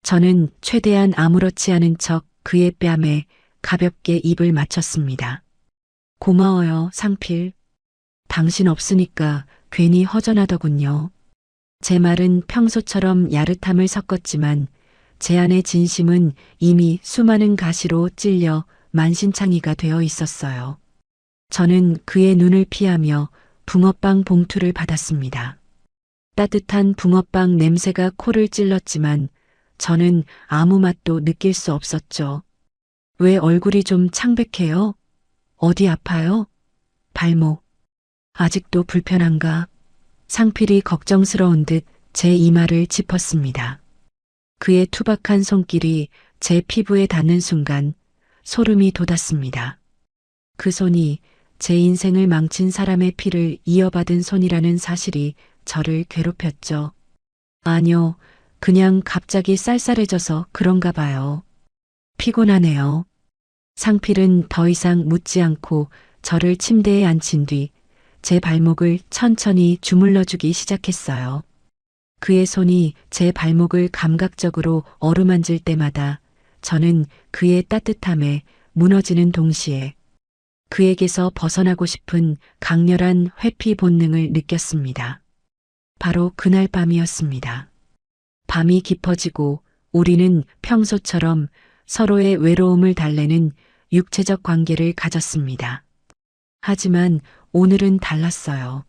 저는 최대한 아무렇지 않은 척 그의 뺨에 가볍게 입을 맞췄습니다. 고마워요, 상필. 당신 없으니까 괜히 허전하더군요. 제 말은 평소처럼 야릇함을 섞었지만 제 안의 진심은 이미 수많은 가시로 찔려 만신창이가 되어 있었어요. 저는 그의 눈을 피하며 붕어빵 봉투를 받았습니다. 따뜻한 붕어빵 냄새가 코를 찔렀지만 저는 아무 맛도 느낄 수 없었죠. 왜 얼굴이 좀 창백해요? 어디 아파요? 발목. 아직도 불편한가? 상필이 걱정스러운 듯 제 이마를 짚었습니다. 그의 투박한 손길이 제 피부에 닿는 순간 소름이 돋았습니다. 그 손이 제 인생을 망친 사람의 피를 이어받은 손이라는 사실이 저를 괴롭혔죠. 아니요, 그냥 갑자기 쌀쌀해져서 그런가 봐요. 피곤하네요. 상필은 더 이상 묻지 않고 저를 침대에 앉힌 뒤 제 발목을 천천히 주물러주기 시작했어요. 그의 손이 제 발목을 감각적으로 어루만질 때마다 저는 그의 따뜻함에 무너지는 동시에 그에게서 벗어나고 싶은 강렬한 회피 본능을 느꼈습니다. 바로 그날 밤이었습니다. 밤이 깊어지고 우리는 평소처럼 서로의 외로움을 달래는 육체적 관계를 가졌습니다. 하지만 오늘은 달랐어요.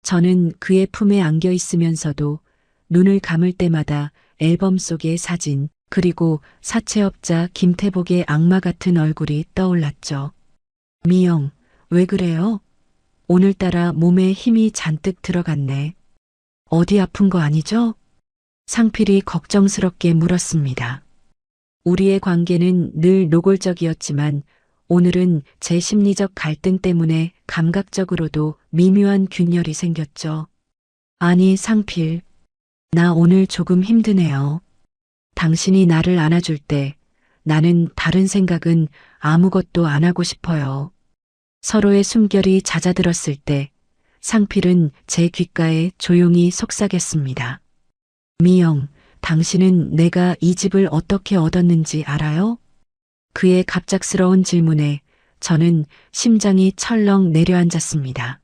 저는 그의 품에 안겨 있으면서도 눈을 감을 때마다 앨범 속의 사진, 그리고 사채업자 김태복의 악마 같은 얼굴이 떠올랐죠. 미영, 왜 그래요? 오늘따라 몸에 힘이 잔뜩 들어갔네. 어디 아픈 거 아니죠? 상필이 걱정스럽게 물었습니다. 우리의 관계는 늘 노골적이었지만 오늘은 제 심리적 갈등 때문에 감각적으로도 미묘한 균열이 생겼죠. 아니, 상필. 나 오늘 조금 힘드네요. 당신이 나를 안아줄 때 나는 다른 생각은 아무것도 안 하고 싶어요. 서로의 숨결이 잦아들었을 때 상필은 제 귓가에 조용히 속삭였습니다. 미영, 당신은 내가 이 집을 어떻게 얻었는지 알아요? 그의 갑작스러운 질문에 저는 심장이 철렁 내려앉았습니다.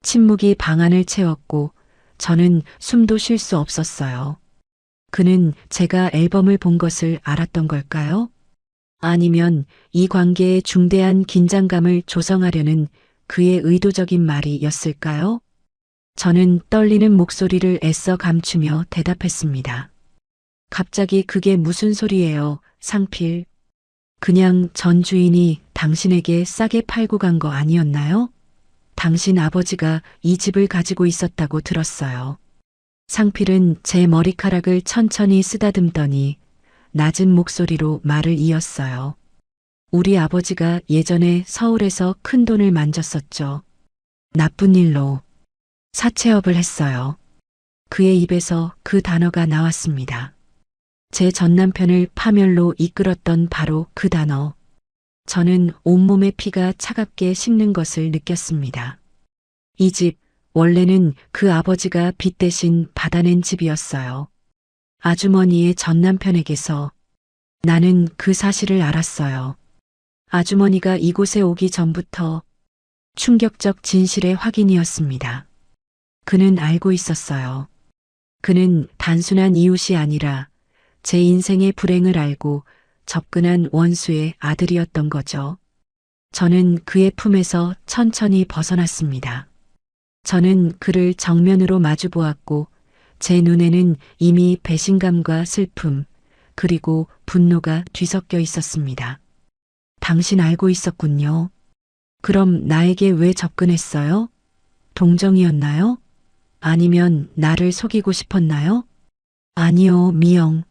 침묵이 방 안을 채웠고 저는 숨도 쉴 수 없었어요. 그는 제가 앨범을 본 것을 알았던 걸까요? 아니면 이 관계에 중대한 긴장감을 조성하려는 그의 의도적인 말이었을까요? 저는 떨리는 목소리를 애써 감추며 대답했습니다. 갑자기 그게 무슨 소리예요, 상필? 그냥 전 주인이 당신에게 싸게 팔고 간 거 아니었나요? 당신 아버지가 이 집을 가지고 있었다고 들었어요. 상필은 제 머리카락을 천천히 쓰다듬더니 낮은 목소리로 말을 이었어요. 우리 아버지가 예전에 서울에서 큰 돈을 만졌었죠. 나쁜 일로 사채업을 했어요. 그의 입에서 그 단어가 나왔습니다. 제 전남편을 파멸로 이끌었던 바로 그 단어. 저는 온몸의 피가 차갑게 식는 것을 느꼈습니다. 이 집, 원래는 그 아버지가 빚 대신 받아낸 집이었어요. 아주머니의 전남편에게서 나는 그 사실을 알았어요. 아주머니가 이곳에 오기 전부터 충격적 진실의 확인이었습니다. 그는 알고 있었어요. 그는 단순한 이웃이 아니라 제 인생의 불행을 알고 접근한 원수의 아들이었던 거죠. 저는 그의 품에서 천천히 벗어났습니다. 저는 그를 정면으로 마주 보았고 제 눈에는 이미 배신감과 슬픔, 그리고 분노가 뒤섞여 있었습니다. 당신 알고 있었군요. 그럼 나에게 왜 접근했어요? 동정이었나요? 아니면 나를 속이고 싶었나요? 아니요, 미영.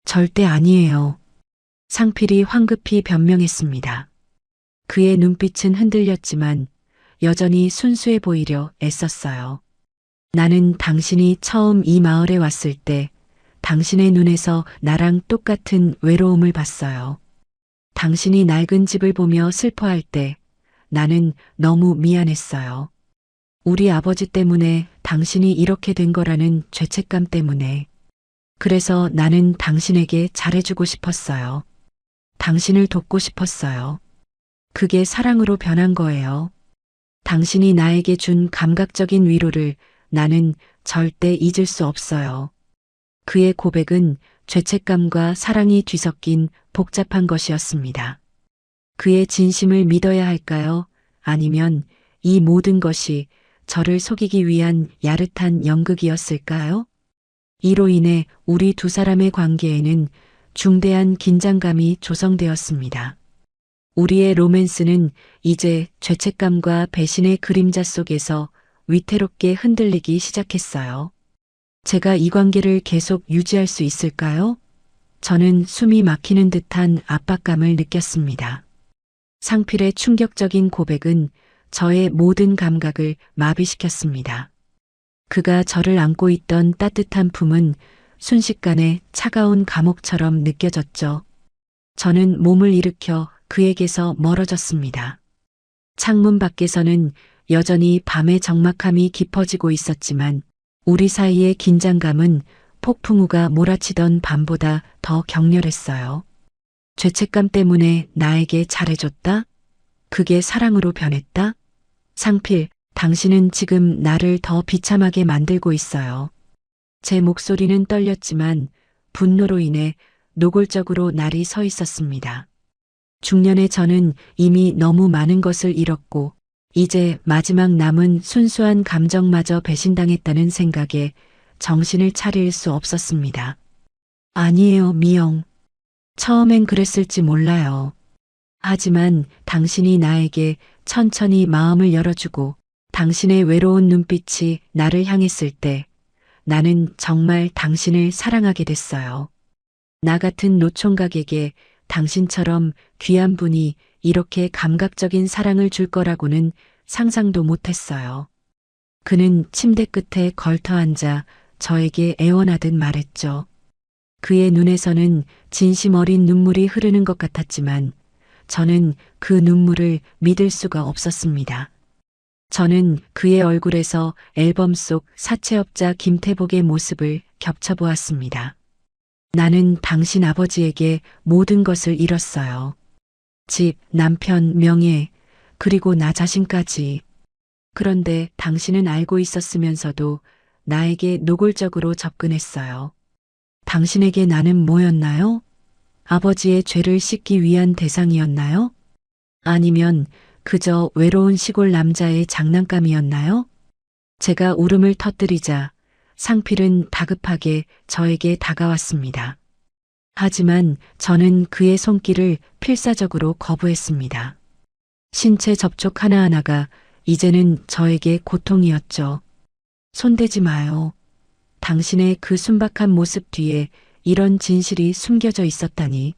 절대 아니에요. 상필이 황급히 변명했습니다. 그의 눈빛은 흔들렸지만 여전히 순수해 보이려 애썼어요. 나는 당신이 처음 이 마을에 왔을 때 당신의 눈에서 나랑 똑같은 외로움을 봤어요. 당신이 낡은 집을 보며 슬퍼할 때 나는 너무 미안했어요. 우리 아버지 때문에 당신이 이렇게 된 거라는 죄책감 때문에. 그래서 나는 당신에게 잘해주고 싶었어요. 당신을 돕고 싶었어요. 그게 사랑으로 변한 거예요. 당신이 나에게 준 감각적인 위로를 나는 절대 잊을 수 없어요. 그의 고백은 죄책감과 사랑이 뒤섞인 복잡한 것이었습니다. 그의 진심을 믿어야 할까요? 아니면 이 모든 것이 저를 속이기 위한 야릇한 연극이었을까요? 이로 인해 우리 두 사람의 관계에는 중대한 긴장감이 조성되었습니다. 우리의 로맨스는 이제 죄책감과 배신의 그림자 속에서 위태롭게 흔들리기 시작했어요. 제가 이 관계를 계속 유지할 수 있을까요? 저는 숨이 막히는 듯한 압박감을 느꼈습니다. 상필의 충격적인 고백은 저의 모든 감각을 마비시켰습니다. 그가 저를 안고 있던 따뜻한 품은 순식간에 차가운 감옥처럼 느껴졌죠. 저는 몸을 일으켜 그에게서 멀어졌습니다. 창문 밖에서는 여전히 밤의 적막함이 깊어지고 있었지만 우리 사이의 긴장감은 폭풍우가 몰아치던 밤보다 더 격렬했어요. 죄책감 때문에 나에게 잘해줬다? 그게 사랑으로 변했다? 상필, 당신은 지금 나를 더 비참하게 만들고 있어요. 제 목소리는 떨렸지만 분노로 인해 노골적으로 날이 서 있었습니다. 중년의 저는 이미 너무 많은 것을 잃었고 이제 마지막 남은 순수한 감정마저 배신당했다는 생각에 정신을 차릴 수 없었습니다. 아니에요, 미영. 처음엔 그랬을지 몰라요. 하지만 당신이 나에게 천천히 마음을 열어주고 당신의 외로운 눈빛이 나를 향했을 때 나는 정말 당신을 사랑하게 됐어요. 나 같은 노총각에게 당신처럼 귀한 분이 이렇게 감각적인 사랑을 줄 거라고는 상상도 못했어요. 그는 침대 끝에 걸터 앉아 저에게 애원하듯 말했죠. 그의 눈에서는 진심 어린 눈물이 흐르는 것 같았지만 저는 그 눈물을 믿을 수가 없었습니다. 저는 그의 얼굴에서 앨범 속 사채업자 김태복의 모습을 겹쳐보았습니다. 나는 당신 아버지에게 모든 것을 잃었어요. 집, 남편, 명예, 그리고 나 자신까지. 그런데 당신은 알고 있었으면서도 나에게 노골적으로 접근했어요. 당신에게 나는 뭐였나요? 아버지의 죄를 씻기 위한 대상이었나요? 아니면 그저 외로운 시골 남자의 장난감이었나요? 제가 울음을 터뜨리자 상필은 다급하게 저에게 다가왔습니다. 하지만 저는 그의 손길을 필사적으로 거부했습니다. 신체 접촉 하나하나가 이제는 저에게 고통이었죠. 손대지 마요. 당신의 그 순박한 모습 뒤에 이런 진실이 숨겨져 있었다니.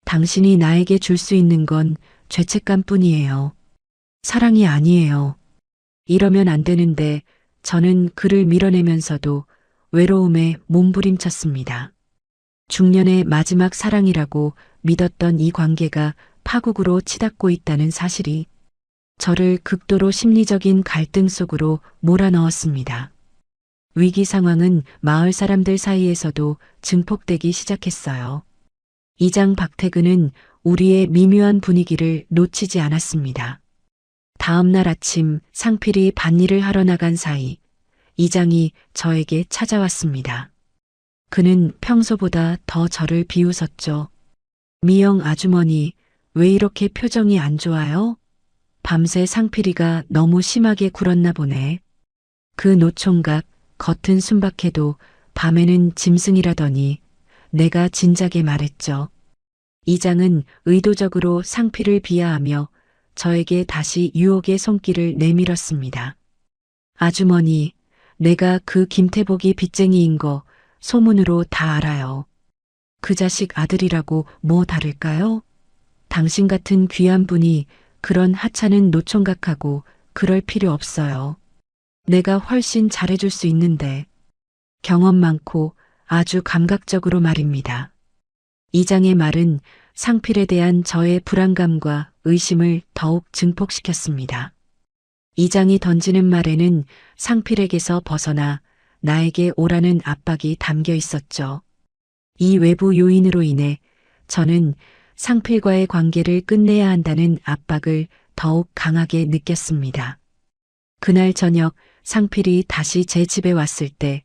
당신이 나에게 줄 수 있는 건 죄책감뿐이에요. 사랑이 아니에요. 이러면 안 되는데 저는 그를 밀어내면서도 외로움에 몸부림쳤습니다. 중년의 마지막 사랑이라고 믿었던 이 관계가 파국으로 치닫고 있다는 사실이 저를 극도로 심리적인 갈등 속으로 몰아넣었습니다. 위기 상황은 마을 사람들 사이에서도 증폭되기 시작했어요. 이장 박태근은 우리의 미묘한 분위기를 놓치지 않았습니다. 다음 날 아침 상필이 밭일을 하러 나간 사이 이장이 저에게 찾아왔습니다. 그는 평소보다 더 저를 비웃었죠. 미영 아주머니, 왜 이렇게 표정이 안 좋아요? 밤새 상필이가 너무 심하게 굴었나 보네. 그 노총각, 겉은 순박해도 밤에는 짐승이라더니 내가 진작에 말했죠. 이장은 의도적으로 상필을 비하하며 저에게 다시 유혹의 손길을 내밀었습니다. 아주머니, 내가 그 김태복이 빚쟁이인 거 소문으로 다 알아요. 그 자식 아들이라고 뭐 다를까요? 당신 같은 귀한 분이 그런 하찮은 노총각하고 그럴 필요 없어요. 내가 훨씬 잘해줄 수 있는데. 경험 많고 아주 감각적으로 말입니다. 이장의 말은 상필에 대한 저의 불안감과 의심을 더욱 증폭시켰습니다. 이장이 던지는 말에는 상필에게서 벗어나 나에게 오라는 압박이 담겨 있었죠. 이 외부 요인으로 인해 저는 상필과의 관계를 끝내야 한다는 압박을 더욱 강하게 느꼈습니다. 그날 저녁 상필이 다시 제 집에 왔을 때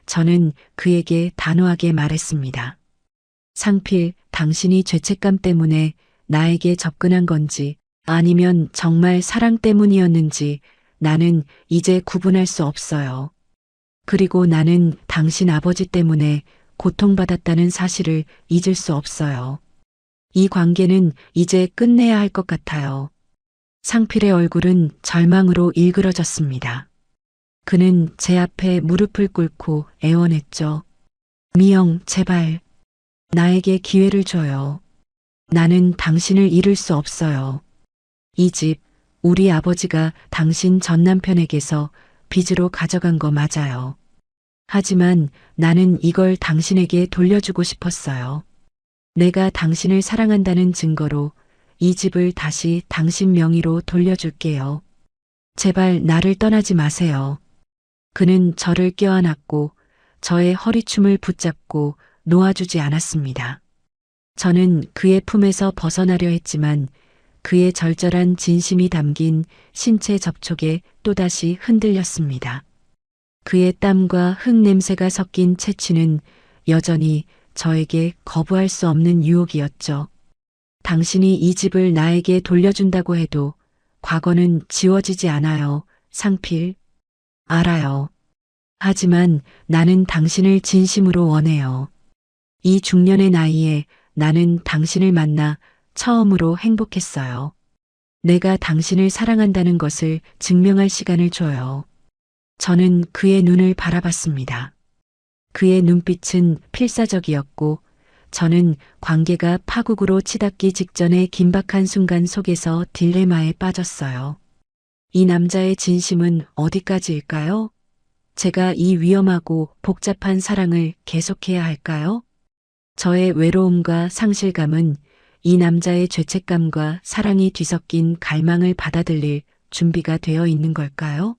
저는 그에게 단호하게 말했습니다. 상필, 당신이 죄책감 때문에 나에게 접근한 건지 아니면 정말 사랑 때문이었는지 나는 이제 구분할 수 없어요. 그리고 나는 당신 아버지 때문에 고통받았다는 사실을 잊을 수 없어요. 이 관계는 이제 끝내야 할 것 같아요. 상필의 얼굴은 절망으로 일그러졌습니다. 그는 제 앞에 무릎을 꿇고 애원했죠. 미영, 제발. 나에게 기회를 줘요. 나는 당신을 잃을 수 없어요. 이 집, 우리 아버지가 당신 전 남편에게서 빚으로 가져간 거 맞아요. 하지만 나는 이걸 당신에게 돌려주고 싶었어요. 내가 당신을 사랑한다는 증거로 이 집을 다시 당신 명의로 돌려줄게요. 제발 나를 떠나지 마세요. 그는 저를 껴안았고 저의 허리춤을 붙잡고 놓아주지 않았습니다. 저는 그의 품에서 벗어나려 했지만 그의 절절한 진심이 담긴 신체 접촉에 또다시 흔들렸습니다. 그의 땀과 흙 냄새가 섞인 채취는 여전히 저에게 거부할 수 없는 유혹이었죠. 당신이 이 집을 나에게 돌려준다고 해도 과거는 지워지지 않아요, 상필. 알아요. 하지만 나는 당신을 진심으로 원해요. 이 중년의 나이에 나는 당신을 만나 처음으로 행복했어요. 내가 당신을 사랑한다는 것을 증명할 시간을 줘요. 저는 그의 눈을 바라봤습니다. 그의 눈빛은 필사적이었고 저는 관계가 파국으로 치닫기 직전의 긴박한 순간 속에서 딜레마에 빠졌어요. 이 남자의 진심은 어디까지일까요? 제가 이 위험하고 복잡한 사랑을 계속해야 할까요? 저의 외로움과 상실감은 이 남자의 죄책감과 사랑이 뒤섞인 갈망을 받아들일 준비가 되어 있는 걸까요?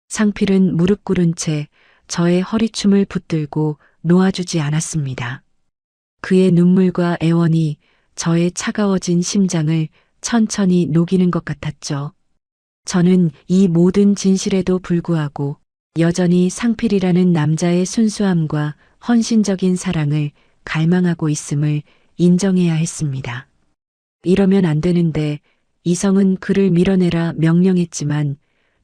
상필은 무릎 꿇은 채 저의 허리춤을 붙들고 놓아주지 않았습니다. 그의 눈물과 애원이 저의 차가워진 심장을 천천히 녹이는 것 같았죠. 저는 이 모든 진실에도 불구하고 여전히 상필이라는 남자의 순수함과 헌신적인 사랑을 갈망하고 있음을 인정해야 했습니다. 이러면 안 되는데 이성은 그를 밀어내라 명령했지만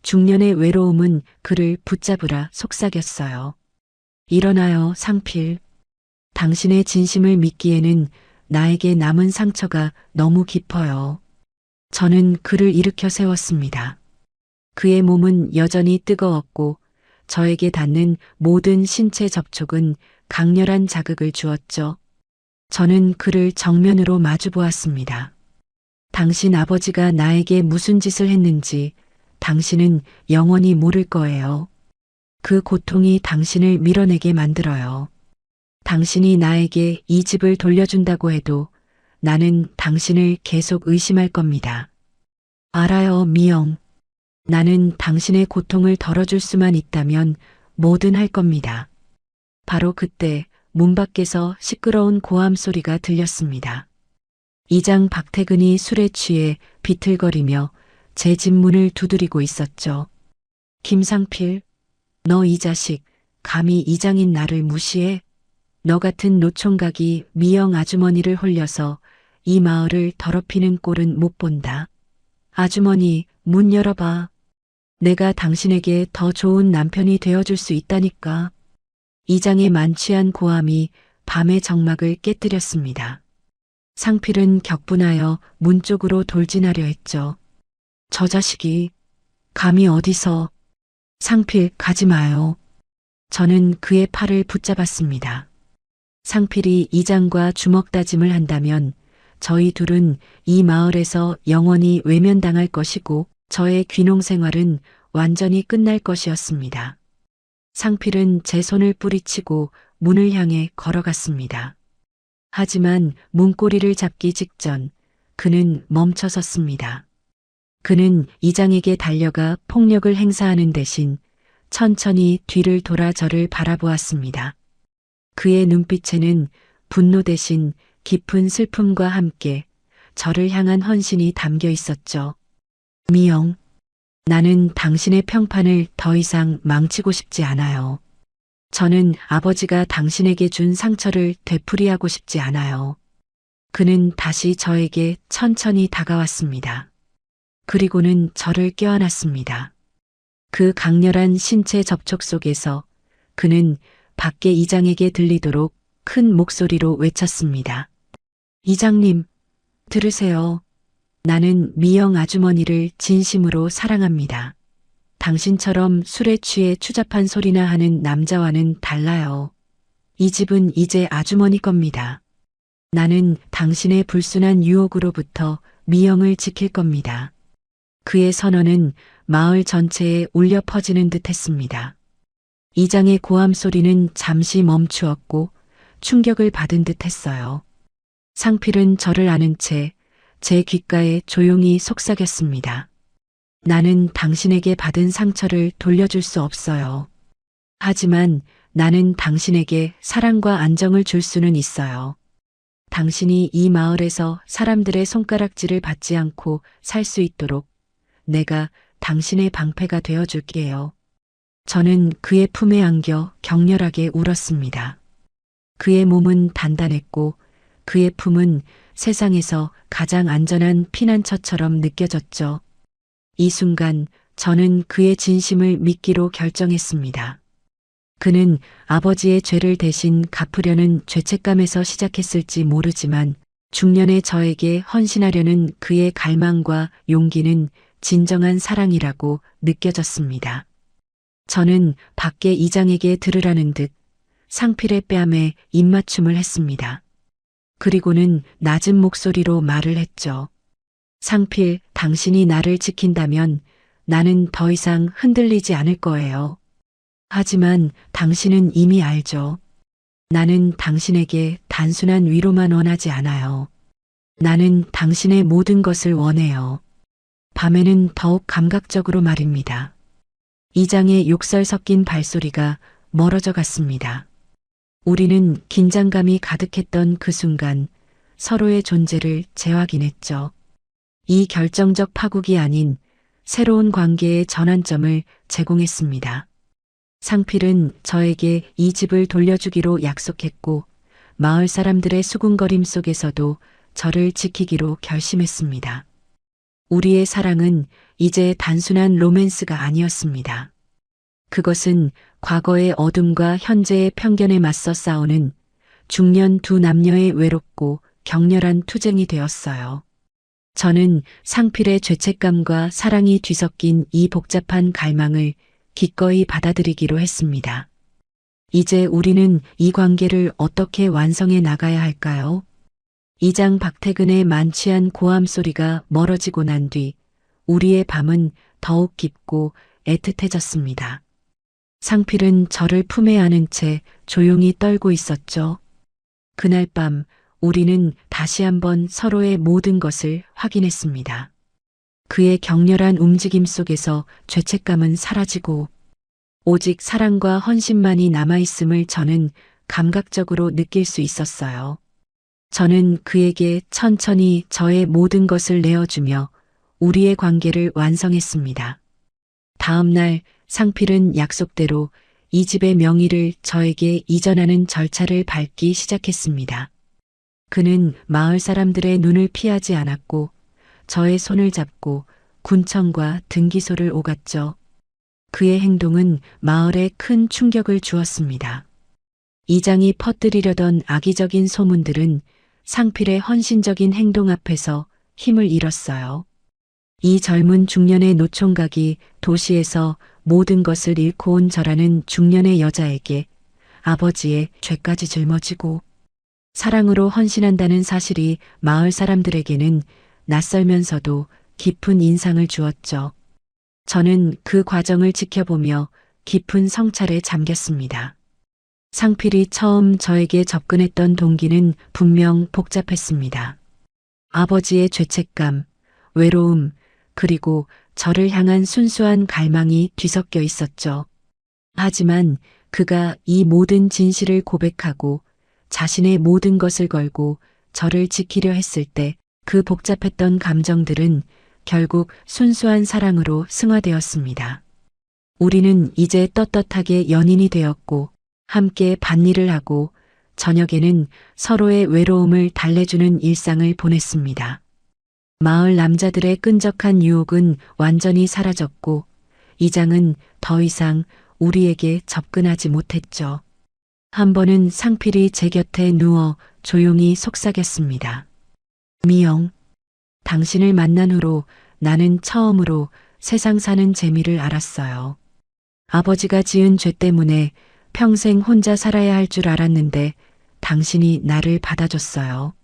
중년의 외로움은 그를 붙잡으라 속삭였어요. 일어나요, 상필. 당신의 진심을 믿기에는 나에게 남은 상처가 너무 깊어요. 저는 그를 일으켜 세웠습니다. 그의 몸은 여전히 뜨거웠고 저에게 닿는 모든 신체 접촉은 강렬한 자극을 주었죠. 저는 그를 정면으로 마주 보았습니다. 당신 아버지가 나에게 무슨 짓을 했는지 당신은 영원히 모를 거예요. 그 고통이 당신을 밀어내게 만들어요. 당신이 나에게 이 집을 돌려준다고 해도 나는 당신을 계속 의심할 겁니다. 알아요, 미영. 나는 당신의 고통을 덜어줄 수만 있다면 뭐든 할 겁니다. 바로 그때 문 밖에서 시끄러운 고함 소리가 들렸습니다. 이장 박태근이 술에 취해 비틀거리며 제 집 문을 두드리고 있었죠. 김상필, 너 이 자식, 감히 이장인 나를 무시해? 너 같은 노총각이 미영 아주머니를 홀려서 이 마을을 더럽히는 꼴은 못 본다. 아주머니, 문 열어봐. 내가 당신에게 더 좋은 남편이 되어줄 수 있다니까. 이장의 만취한 고함이 밤의 정막을 깨뜨렸습니다. 상필은 격분하여 문 쪽으로 돌진하려 했죠. 저 자식이 감히 어디서. 상필, 가지 마요. 저는 그의 팔을 붙잡았습니다. 상필이 이장과 주먹 다짐을 한다면 저희 둘은 이 마을에서 영원히 외면당할 것이고 저의 귀농 생활은 완전히 끝날 것이었습니다. 상필은 제 손을 뿌리치고 문을 향해 걸어갔습니다. 하지만 문고리를 잡기 직전 그는 멈춰섰습니다. 그는 이장에게 달려가 폭력을 행사하는 대신 천천히 뒤를 돌아 저를 바라보았습니다. 그의 눈빛에는 분노 대신 깊은 슬픔과 함께 저를 향한 헌신이 담겨 있었죠. 미영, 나는 당신의 평판을 더 이상 망치고 싶지 않아요. 저는 아버지가 당신에게 준 상처를 되풀이하고 싶지 않아요. 그는 다시 저에게 천천히 다가왔습니다. 그리고는 저를 껴안았습니다. 그 강렬한 신체 접촉 속에서 그는 밖에 이장에게 들리도록 큰 목소리로 외쳤습니다. 이장님, 들으세요. 나는 미영 아주머니를 진심으로 사랑합니다. 당신처럼 술에 취해 추잡한 소리나 하는 남자와는 달라요. 이 집은 이제 아주머니 겁니다. 나는 당신의 불순한 유혹으로부터 미영을 지킬 겁니다. 그의 선언은 마을 전체에 울려 퍼지는 듯 했습니다. 이장의 고함 소리는 잠시 멈추었고 충격을 받은 듯 했어요. 상필은 저를 아는 채 제 귓가에 조용히 속삭였습니다. 나는 당신에게 받은 상처를 돌려줄 수 없어요. 하지만 나는 당신에게 사랑과 안정을 줄 수는 있어요. 당신이 이 마을에서 사람들의 손가락질을 받지 않고 살 수 있도록 내가 당신의 방패가 되어줄게요. 저는 그의 품에 안겨 격렬하게 울었습니다. 그의 몸은 단단했고 그의 품은 세상에서 가장 안전한 피난처처럼 느껴졌죠. 이 순간 저는 그의 진심을 믿기로 결정했습니다. 그는 아버지의 죄를 대신 갚으려는 죄책감에서 시작했을지 모르지만 중년의 저에게 헌신하려는 그의 갈망과 용기는 진정한 사랑이라고 느껴졌습니다. 저는 밖에 이장에게 들으라는 듯 상필의 뺨에 입맞춤을 했습니다. 그리고는 낮은 목소리로 말을 했죠. 상필, 당신이 나를 지킨다면 나는 더 이상 흔들리지 않을 거예요. 하지만 당신은 이미 알죠. 나는 당신에게 단순한 위로만 원하지 않아요. 나는 당신의 모든 것을 원해요. 밤에는 더욱 감각적으로 말입니다. 이장의 욕설 섞인 발소리가 멀어져 갔습니다. 우리는 긴장감이 가득했던 그 순간 서로의 존재를 재확인했죠. 이 결정적 파국이 아닌 새로운 관계의 전환점을 제공했습니다. 상필은 저에게 이 집을 돌려주기로 약속했고 마을 사람들의 수군거림 속에서도 저를 지키기로 결심했습니다. 우리의 사랑은 이제 단순한 로맨스가 아니었습니다. 그것은 과거의 어둠과 현재의 편견에 맞서 싸우는 중년 두 남녀의 외롭고 격렬한 투쟁이 되었어요. 저는 상필의 죄책감과 사랑이 뒤섞인 이 복잡한 갈망을 기꺼이 받아들이기로 했습니다. 이제 우리는 이 관계를 어떻게 완성해 나가야 할까요? 이장 박태근의 만취한 고함 소리가 멀어지고 난 뒤 우리의 밤은 더욱 깊고 애틋해졌습니다. 상필은 저를 품에 안은 채 조용히 떨고 있었죠. 그날 밤 우리는 다시 한번 서로의 모든 것을 확인했습니다. 그의 격렬한 움직임 속에서 죄책감은 사라지고 오직 사랑과 헌신만이 남아있음을 저는 감각적으로 느낄 수 있었어요. 저는 그에게 천천히 저의 모든 것을 내어주며 우리의 관계를 완성했습니다. 다음 날 상필은 약속대로 이 집의 명의를 저에게 이전하는 절차를 밟기 시작했습니다. 그는 마을 사람들의 눈을 피하지 않았고 저의 손을 잡고 군청과 등기소를 오갔죠. 그의 행동은 마을에 큰 충격을 주었습니다. 이장이 퍼뜨리려던 악의적인 소문들은 상필의 헌신적인 행동 앞에서 힘을 잃었어요. 이 젊은 중년의 노총각이 도시에서 모든 것을 잃고 온 저라는 중년의 여자에게 아버지의 죄까지 짊어지고 사랑으로 헌신한다는 사실이 마을 사람들에게는 낯설면서도 깊은 인상을 주었죠. 저는 그 과정을 지켜보며 깊은 성찰에 잠겼습니다. 상필이 처음 저에게 접근했던 동기는 분명 복잡했습니다. 아버지의 죄책감, 외로움, 그리고 저를 향한 순수한 갈망이 뒤섞여 있었죠. 하지만 그가 이 모든 진실을 고백하고 자신의 모든 것을 걸고 저를 지키려 했을 때 그 복잡했던 감정들은 결국 순수한 사랑으로 승화되었습니다. 우리는 이제 떳떳하게 연인이 되었고 함께 밭일을 하고 저녁에는 서로의 외로움을 달래주는 일상을 보냈습니다. 마을 남자들의 끈적한 유혹은 완전히 사라졌고 이장은 더 이상 우리에게 접근하지 못했죠. 한 번은 상필이 제 곁에 누워 조용히 속삭였습니다. 미영, 당신을 만난 후로 나는 처음으로 세상 사는 재미를 알았어요. 아버지가 지은 죄 때문에 평생 혼자 살아야 할 줄 알았는데 당신이 나를 받아줬어요.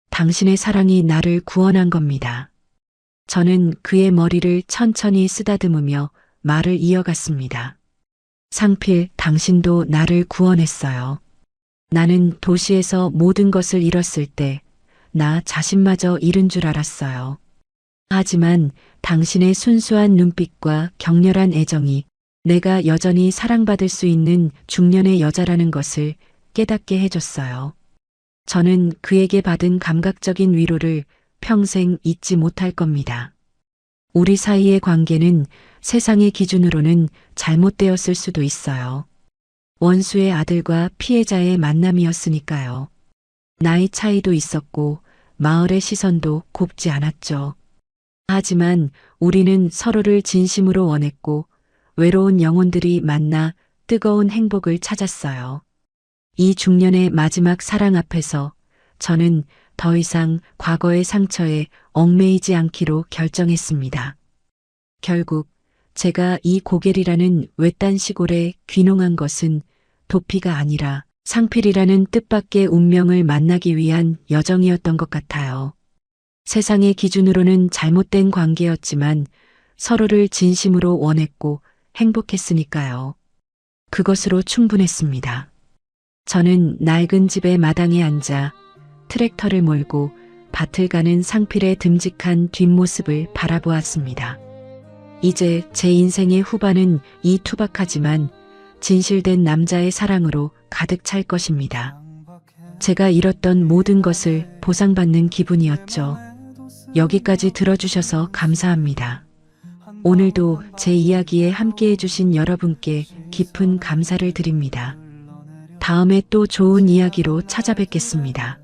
당신의 사랑이 나를 구원한 겁니다. 저는 그의 머리를 천천히 쓰다듬으며 말을 이어갔습니다. 상필, 당신도 나를 구원했어요. 나는 도시에서 모든 것을 잃었을 때 나 자신마저 잃은 줄 알았어요. 하지만 당신의 순수한 눈빛과 격렬한 애정이 내가 여전히 사랑받을 수 있는 중년의 여자라는 것을 깨닫게 해줬어요. 저는 그에게 받은 감각적인 위로를 평생 잊지 못할 겁니다. 우리 사이의 관계는 세상의 기준으로는 잘못되었을 수도 있어요. 원수의 아들과 피해자의 만남이었으니까요. 나이 차이도 있었고 마을의 시선도 곱지 않았죠. 하지만 우리는 서로를 진심으로 원했고 외로운 영혼들이 만나 뜨거운 행복을 찾았어요. 이 중년의 마지막 사랑 앞에서 저는 더 이상 과거의 상처에 얽매이지 않기로 결정했습니다. 결국 제가 이 고겔이라는 외딴 시골에 귀농한 것은 도피가 아니라 상필이라는 뜻밖의 운명을 만나기 위한 여정이었던 것 같아요. 세상의 기준으로는 잘못된 관계였지만 서로를 진심으로 원했고 행복했으니까요. 그것으로 충분했습니다. 저는 낡은 집의 마당에 앉아 트랙터를 몰고 밭을 가는 상필의 듬직한 뒷모습을 바라보았습니다. 이제 제 인생의 후반은 이 투박하지만 진실된 남자의 사랑으로 가득 찰 것입니다. 제가 잃었던 모든 것을 보상받는 기분이었죠. 여기까지 들어주셔서 감사합니다. 오늘도 제 이야기에 함께 해주신 여러분께 깊은 감사를 드립니다. 다음에 또 좋은 이야기로 찾아뵙겠습니다.